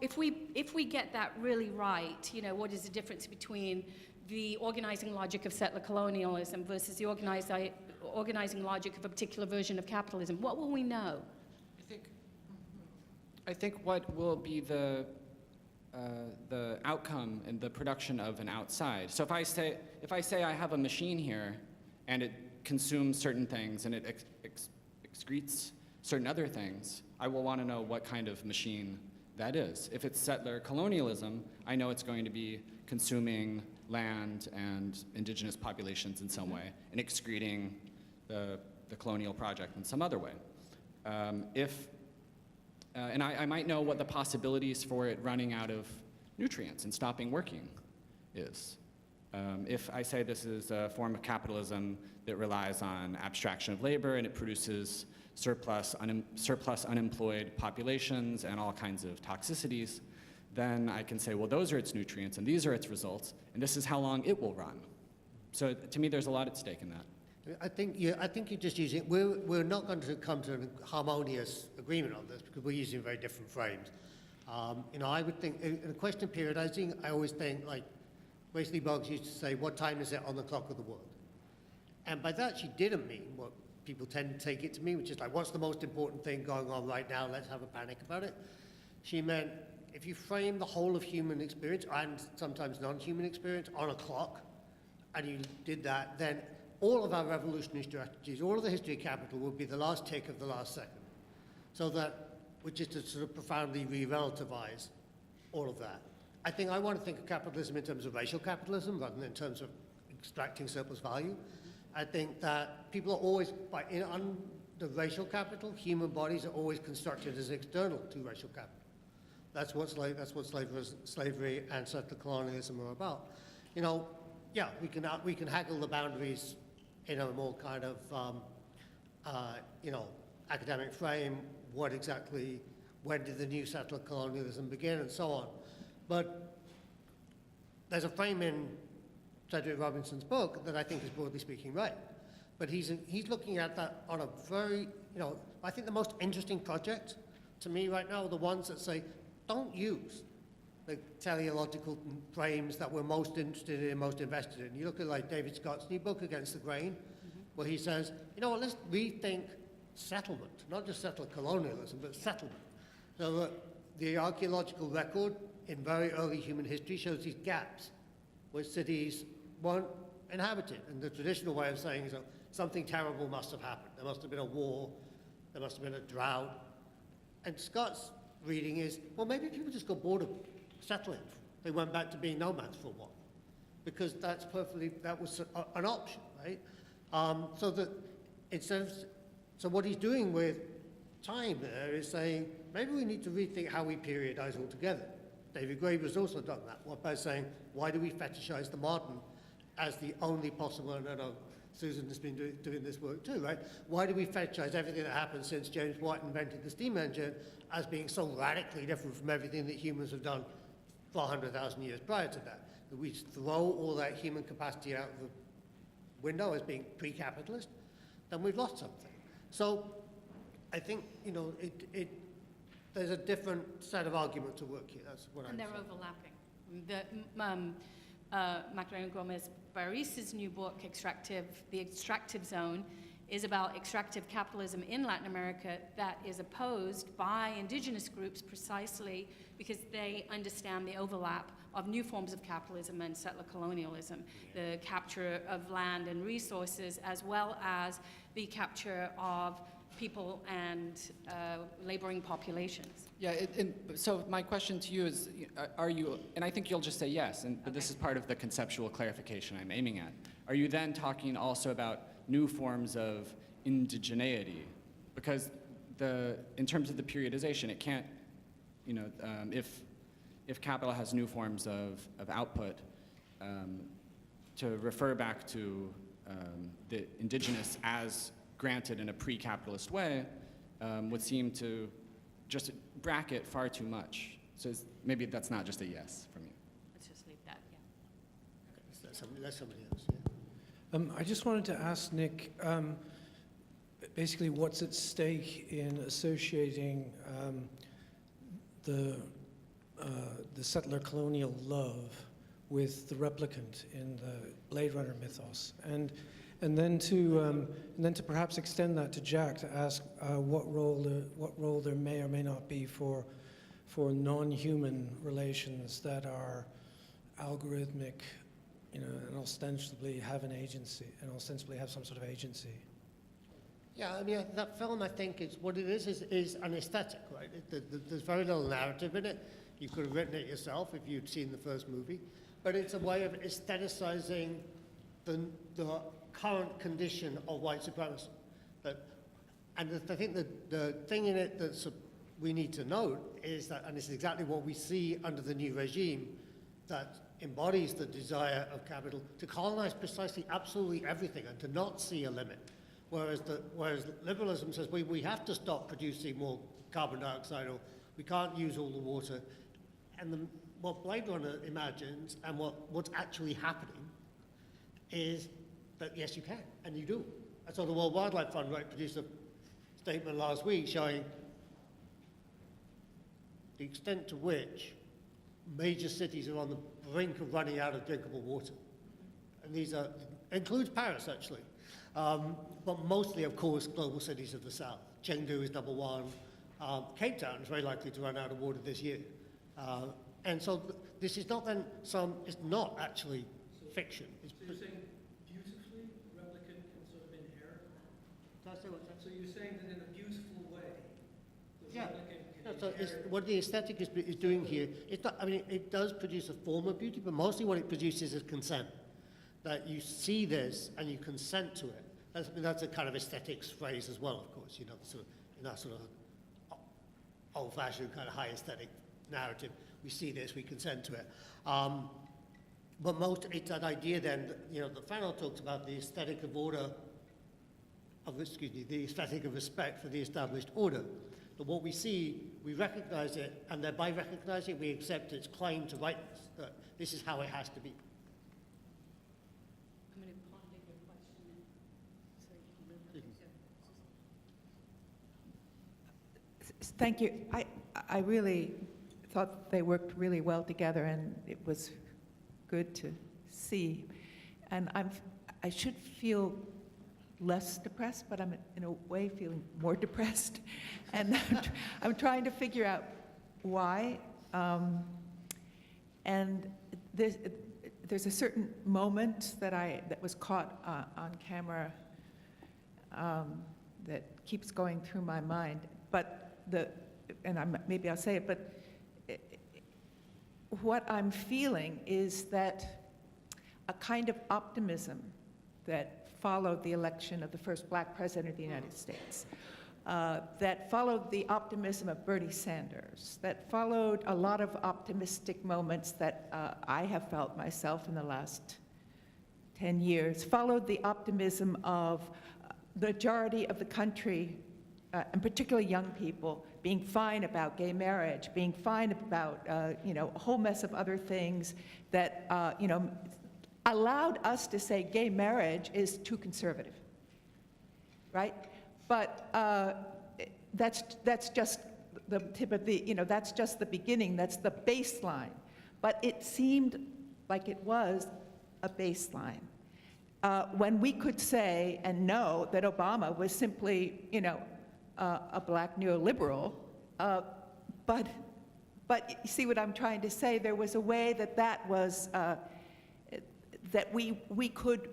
if we get that really right? What is the difference between the organizing logic of settler colonialism versus the organizing logic of a particular version of capitalism? What will we know? I think what will be the outcome and the production of an outside. So if I say I have a machine here and it consumes certain things and it excretes certain other things, I will want to know what kind of machine that is. If it's settler colonialism, I know it's going to be consuming land and indigenous populations in some way and excreting the colonial project in some other way. And I might know what the possibilities for it running out of nutrients and stopping working is. If I say this is a form of capitalism that relies on abstraction of labor and it produces surplus unemployed populations and all kinds of toxicities, then I can say, well, those are its nutrients and these are its results, and this is how long it will run. So to me, there's a lot at stake in that. I think you're just using, we're not going to come to a harmonious agreement on this because we're using very different frames. I would think, in a question of periodizing, I always think, like, Wesley Boggs used to say, what time is it on the clock of the world? And by that, she didn't mean what people tend to take it to mean, which is like, what's the most important thing going on right now? Let's have a panic about it. She meant, if you frame the whole of human experience, and sometimes non-human experience, on a clock, and you did that, then all of our revolutionary strategies, all of the history of capital would be the last tick of the last second. So that, which is to sort of profoundly re-relativize all of that. I want to think of capitalism in terms of racial capitalism rather than in terms of extracting surplus value. I think that people are always, under racial capital, human bodies are always constructed as external to racial capital. That's what slavery and settler colonialism are about. Yeah, we can haggle the boundaries in a more kind of, academic frame. When did the new settler colonialism begin, and so on. But there's a frame in Cedric Robinson's book that I think is broadly speaking right. But he's looking at that on a very, I think the most interesting project to me right now are the ones that say, don't use the teleological frames that we're most interested in, most invested in. You look at like David Scott's new book, Against the Grain, where he says, let's rethink settlement, not just settler colonialism, but settlement. So that the archaeological record in very early human history shows these gaps where cities weren't inhabited. And the traditional way of saying is something terrible must have happened. There must have been a war, there must have been a drought. And Scott's reading is, well, maybe people just got bored of settling. They went back to being nomads for a while, because that was an option, right? So what he's doing with time there is saying, maybe we need to rethink how we periodize altogether. David Graeber's also done that by saying, why do we fetishize the modern as the only possible, and I know Susan has been doing this work too, right? Why do we fetishize everything that happened since James Watt invented the steam engine as being so radically different from everything that humans have done 400,000 years prior to that? That we throw all that human capacity out the window as being pre-capitalist, then we've lost something. So I think, there's a different set of argument to work here. That's what I'm saying. And they're overlapping. Magdalena Gomez-Baris's new book, The Extractive Zone, is about extractive capitalism in Latin America that is opposed by indigenous groups precisely because they understand the overlap of new forms of capitalism and settler colonialism, the capture of land and resources, as well as the capture of people and laboring populations. Yeah, so my question to you is, are you, and I think you'll just say yes, but this is part of the conceptual clarification I'm aiming at. Are you then talking also about new forms of indigeneity? Because in terms of the periodization, it can't, if capital has new forms of output, to refer back to the indigenous as granted in a pre-capitalist way would seem to just bracket far too much. So maybe that's not just a yes from you. Let's just leave that, yeah. That's somebody else, yeah. I just wanted to ask Nick, basically what's at stake in associating the settler colonial love with the replicant in the Blade Runner mythos, and then to perhaps extend that to Jack to ask what role there may or may not be for non-human relations that are algorithmic, and ostensibly have an agency, and ostensibly have some sort of agency. Yeah, I mean, that film, I think, is what it is an aesthetic, right? There's very little narrative in it. You could have written it yourself if you'd seen the first movie. But it's a way of aestheticizing the current condition of white supremacy. I think the thing in it that we need to note is that, and this is exactly what we see under the new regime, that embodies the desire of capital to colonize precisely absolutely everything and to not see a limit. Whereas liberalism says we have to stop producing more carbon dioxide, or we can't use all the water. And what Blade Runner imagines and what's actually happening is that yes, you can, and you do. And so the World Wildlife Fund produced a statement last week showing the extent to which major cities are on the brink of running out of drinkable water. And these includes Paris, actually. But mostly, of course, global cities of the South. Chengdu is number one. Cape Town is very likely to run out of water this year. And so this is not then it's not actually fiction. So you're saying beautifully replicant can sort of inherit? Did I say what's that? So you're saying that in a beautiful way, the Yeah. replicant No, can so inherit? what the aesthetic is doing here, it's not, I mean, it does produce a form of beauty, but mostly what it produces is consent. That you see this and you consent to it. That's a kind of aesthetics phrase as well, of course, in that sort of old-fashioned kind of high aesthetic narrative. We see this, we consent to it. But it's that idea then, that Fanon talks about the aesthetic of order, the aesthetic of respect for the established order. That what we see, we recognize it, and then by recognizing it, we accept its claim to rightness, that this is how it has to be. I'm going to ponder your question so you can Thank you. I really thought they worked really well together, and it was good to see. And I should feel less depressed, but I'm in a way feeling more depressed. And I'm trying to figure out why. And there's a certain moment that was caught on camera that keeps going through my mind. But maybe I'll say it, but what I'm feeling is that a kind of optimism that followed the election of the first black president of the United States, that followed the optimism of Bernie Sanders, that followed a lot of optimistic moments that I have felt myself in the last 10 years, followed the optimism of the majority of the country, and particularly young people, being fine about gay marriage, being fine about, a whole mess of other things that, allowed us to say gay marriage is too conservative, right? But that's just the tip of the, that's just the beginning, that's the baseline. But it seemed like it was a baseline. When we could say and know that Obama was simply, a black neoliberal, but you see what I'm trying to say? There was a way that was, that we could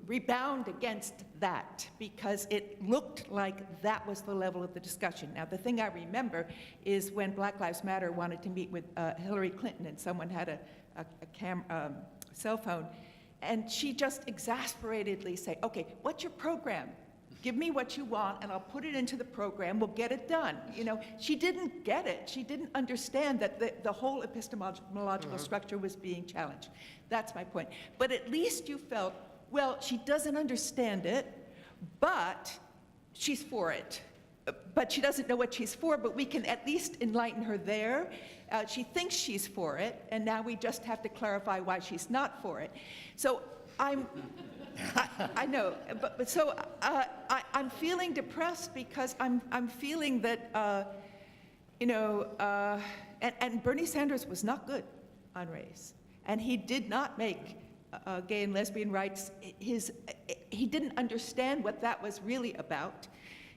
rebound against that because it looked like that was the level of the discussion. Now, the thing I remember is when Black Lives Matter wanted to meet with Hillary Clinton and someone had a cell phone, and she just exasperatedly said, okay, what's your program? Give me what you want, and I'll put it into the program. We'll get it done. She didn't get it. She didn't understand that the whole epistemological structure was being challenged. That's my point. But at least you felt, well, she doesn't understand it, but she's for it. But she doesn't know what she's for, but we can at least enlighten her there. She thinks she's for it, and now we just have to clarify why she's not for it. So I know, but so I'm feeling depressed because I'm feeling that, and Bernie Sanders was not good on race, and he did not make gay and lesbian rights he didn't understand what that was really about.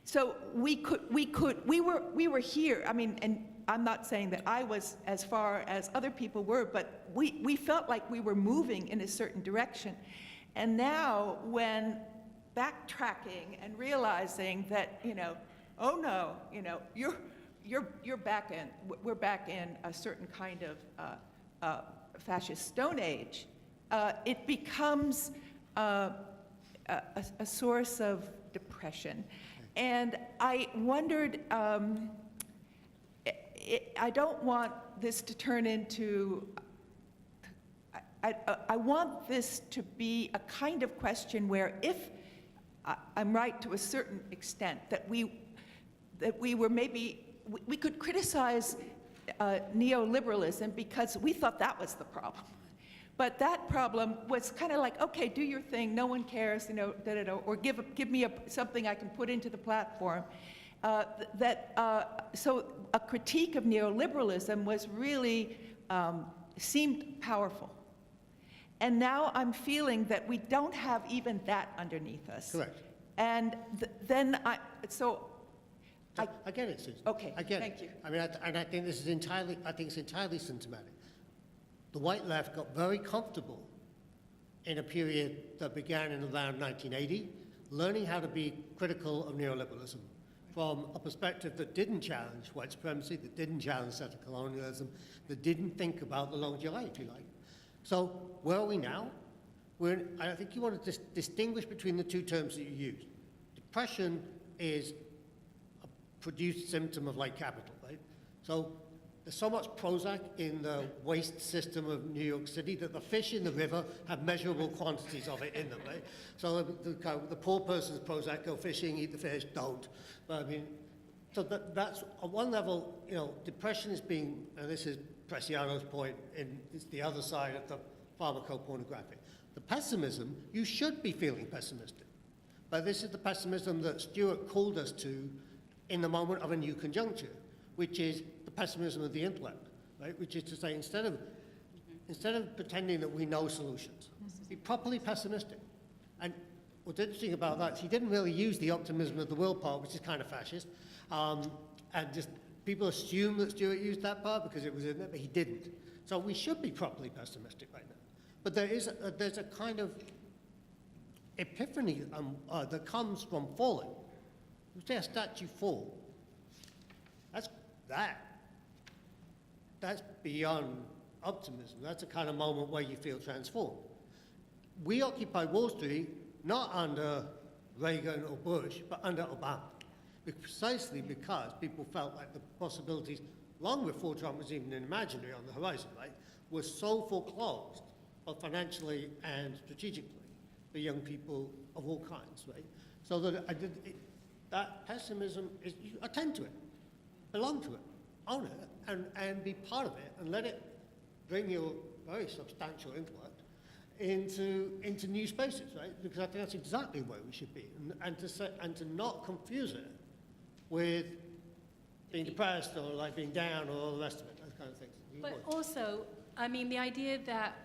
So we were here. I mean, and I'm not saying that I was as far as other people were, but we felt like we were moving in a certain direction. And now, when backtracking and realizing that, oh no, you're back in, we're back in a certain kind of fascist Stone Age, it becomes a source of depression. And I wondered, I don't want this to turn into, I want this to be a kind of question where if I'm right to a certain extent, that we were maybe, we could criticize neoliberalism because we thought that was the problem. But that problem was kind of like, okay, do your thing, no one cares, or give me something I can put into the platform. So a critique of neoliberalism was really, seemed powerful. And now I'm feeling that we don't have even that underneath us. Correct. And then I get it, Susan. Okay, I get thank it. you. I mean, and I think this is entirely, it's entirely symptomatic. The white left got very comfortable in a period that began in around 1980, learning how to be critical of neoliberalism from a perspective that didn't challenge white supremacy, that didn't challenge settler colonialism, that didn't think about the longue durée, if you like. So where are we now? I think you want to distinguish between the two terms that you use. Depression is a produced symptom of like capital, right? So there's so much Prozac in the waste system of New York City that the fish in the river have measurable quantities of it in them, right? So the poor person's Prozac, go fishing, eat the fish, don't. But I mean, so that's on one level, depression is being, and this is Preciano's point, and it's the other side of the pharmacopornographic. The pessimism, you should be feeling pessimistic. But this is the pessimism that Stuart called us to in the moment of a new conjuncture, which is the pessimism of the intellect, right? Which is to say, instead of pretending that we know solutions, be properly pessimistic. And what's interesting about that is he didn't really use the optimism of the will part, which is kind of fascist, and just people assume that Stuart used that part because it was in there, but he didn't. So we should be properly pessimistic right now. But there's a kind of epiphany that comes from falling. You see a statue fall, that's beyond optimism. That's a kind of moment where you feel transformed. We occupied Wall Street not under Reagan or Bush, but under Obama, precisely because people felt like the possibilities, long before Trump was even imaginary on the horizon, right, were so foreclosed, both financially and strategically, for young people of all kinds, right? So that that pessimism is, you attend to it, belong to it, own it, and be part of it, and let it bring your very substantial intellect into new spaces, right? Because I think that's exactly where we should be, and to not confuse it with being depressed or like being down or all the rest of it, those kind of things. But also, I mean, the idea that,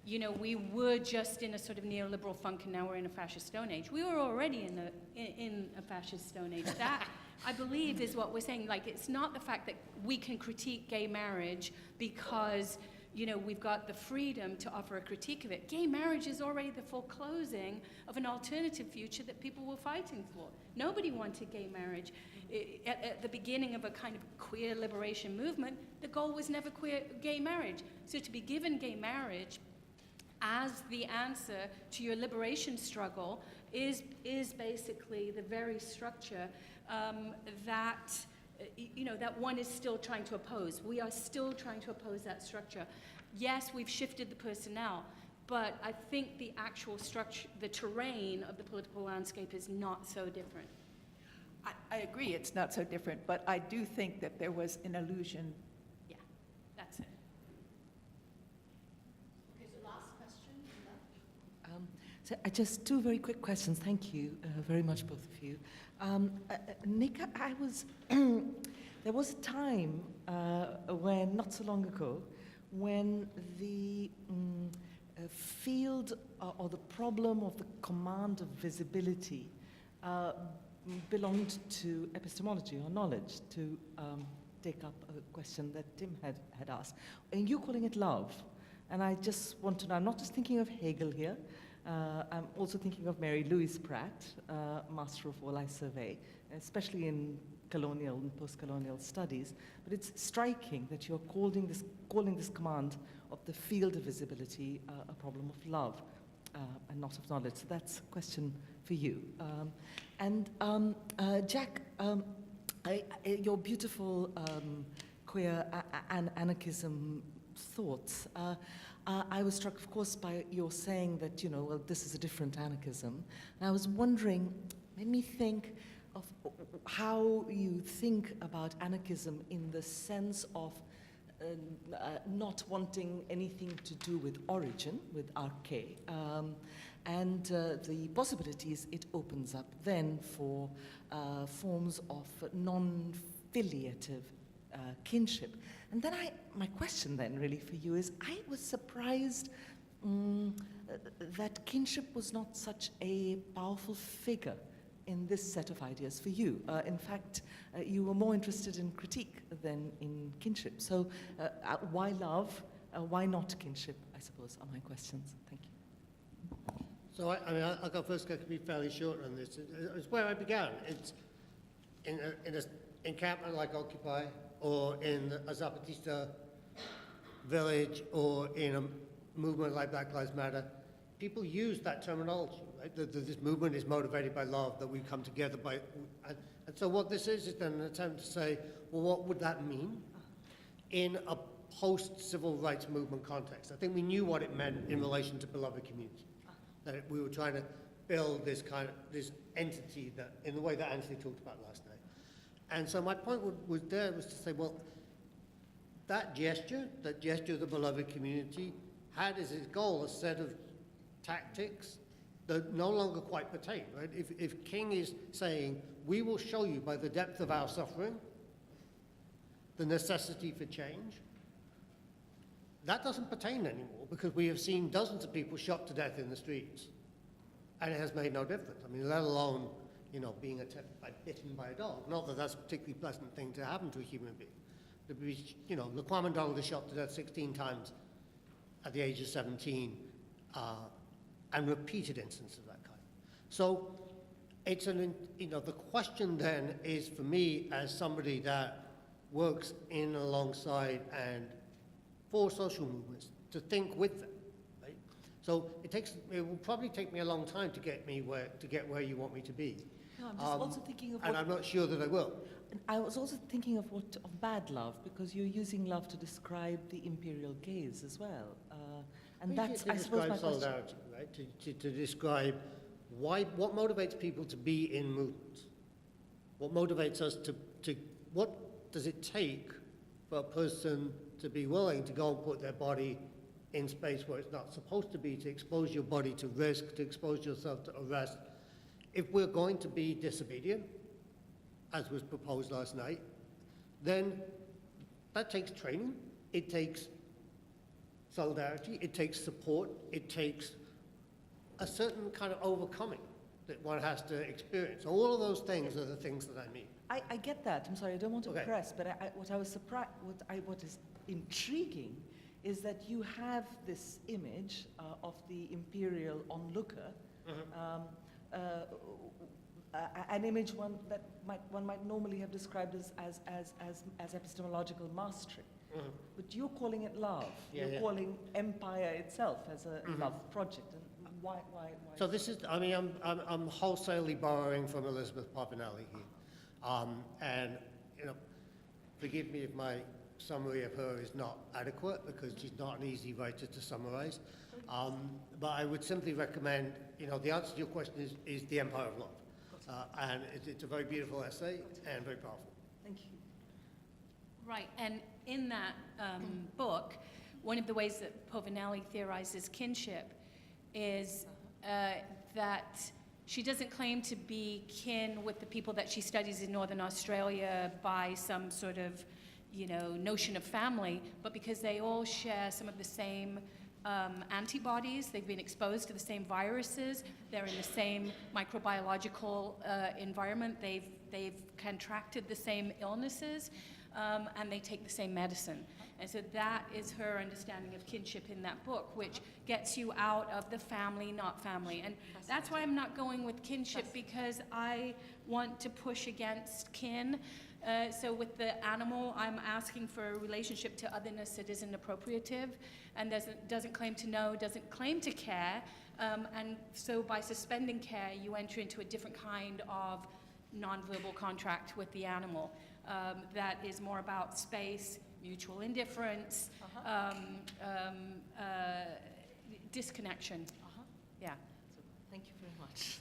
you know, we were just in a sort of neoliberal funk and now we're in a fascist stone age. We were already in a fascist stone age. That, I believe, is what we're saying. Like, it's not the fact that we can critique gay marriage because, you know, we've got the freedom to offer a critique of it. Gay marriage is already the foreclosing of an alternative future that people were fighting for. Nobody wanted gay marriage. At the beginning of a kind of queer liberation movement, the goal was never gay marriage. So to be given gay marriage as the answer to your liberation struggle is basically the very structure that, you know, that one is still trying to oppose. We are still trying to oppose that structure. Yes, we've shifted the personnel, but I think the actual structure, the terrain of the political landscape is not so different. I agree it's not so different, but I do think that there was an illusion. Yeah, that's it. Okay, so last question. So just two very quick questions. Thank you very much, both of you. Nick, I was there was a time when, not so long ago, when the field or the problem of the command of visibility belonged to epistemology or knowledge, to take up a question that Tim had asked. And you're calling it love. And I just want to know, I'm not just thinking of Hegel here, I'm also thinking of Mary Louise Pratt, Master of All I Survey, especially in colonial and post-colonial studies. But it's striking that you're calling this command of the field of visibility a problem of love and not of knowledge. So that's a question for you. Jack, your beautiful queer anarchism thoughts. I was struck, of course, by your saying that, you know, well, this is a different anarchism. And I was wondering, made me think of how you think about anarchism in the sense of not wanting anything to do with origin, with arche, and the possibilities it opens up then for forms of non-filiative kinship. And then my question then really for you is, I was surprised that kinship was not such a powerful figure in this set of ideas for you. In fact, you were more interested in critique than in kinship. So why love? Why not kinship, I suppose, are my questions. Thank you. So I'll go first, I can be fairly short on this. It's where I began. It's in an encampment like Occupy, or in a Zapatista village, or in a movement like Black Lives Matter. People use that terminology, right? This movement is motivated by love, that we come together by, and so what this is then an attempt to say, well, what would that mean in a post-civil rights movement context? I think we knew what it meant in relation to beloved community, that we were trying to build this kind of, this entity that, in the way that Anthony talked about last night. And so my point was to say, well, that gesture of the beloved community, had as its goal a set of tactics that no longer quite pertain, right? If King is saying, we will show you by the depth of our suffering the necessity for change, that doesn't pertain anymore, because we have seen dozens of people shot to death in the streets, and it has made no difference. I mean, let alone, you know, being bitten by a dog. Not that that's a particularly pleasant thing to happen to a human being. To be, you know, Laquan Donald was shot to death 16 times at the age of 17, and repeated instances of that kind. So it's the question then is for me as somebody that works in alongside and for social movements to think with them, right? So it will probably take me a long time to get where you want me to be. No, I'm just also thinking of and I'm not sure that I will. And I was also thinking of bad love, because you're using love to describe the imperial gaze as well. And that's, to I suppose, my describe question. solidarity, right? To describe what motivates people to be in movements. What motivates us what does it take for a person to be willing to go and put their body in space where it's not supposed to be, to expose your body to risk, to expose yourself to arrest. If we're going to be disobedient, as was proposed last night, then that takes training, it takes solidarity, it takes support, it takes a certain kind of overcoming that one has to experience. All of those things are the things that I mean. I get that. I'm sorry, I don't want to Okay. press, but what is intriguing is that you have this image of the imperial onlooker, an image one might normally have described as epistemological mastery. But you're calling it love. You're calling empire itself as a love project. And why? So this is, I mean, I'm wholesalely borrowing from Elizabeth Povinelli here. And, forgive me if my summary of her is not adequate, because she's not an easy writer to summarize. But I would simply recommend, the answer to your question is The Empire of Love. And it's a very beautiful essay and very powerful. Thank you. Right, and in that book, one of the ways that Povinelli theorizes kinship is that she doesn't claim to be kin with the people that she studies in Northern Australia by some sort of, notion of family, but because they all share some of the same antibodies. They've been exposed to the same viruses. They're in the same microbiological environment. They've contracted the same illnesses, and they take the same medicine. And so that is her understanding of kinship in that book, which gets you out of the family, not family. And that's why I'm not going with kinship, because I want to push against kin. So with the animal, I'm asking for a relationship to otherness that isn't appropriative and doesn't claim to know, doesn't claim to care. And so by suspending care, you enter into a different kind of nonverbal contract with the animal that is more about space, mutual indifference, disconnection. Yeah. So, thank you very much.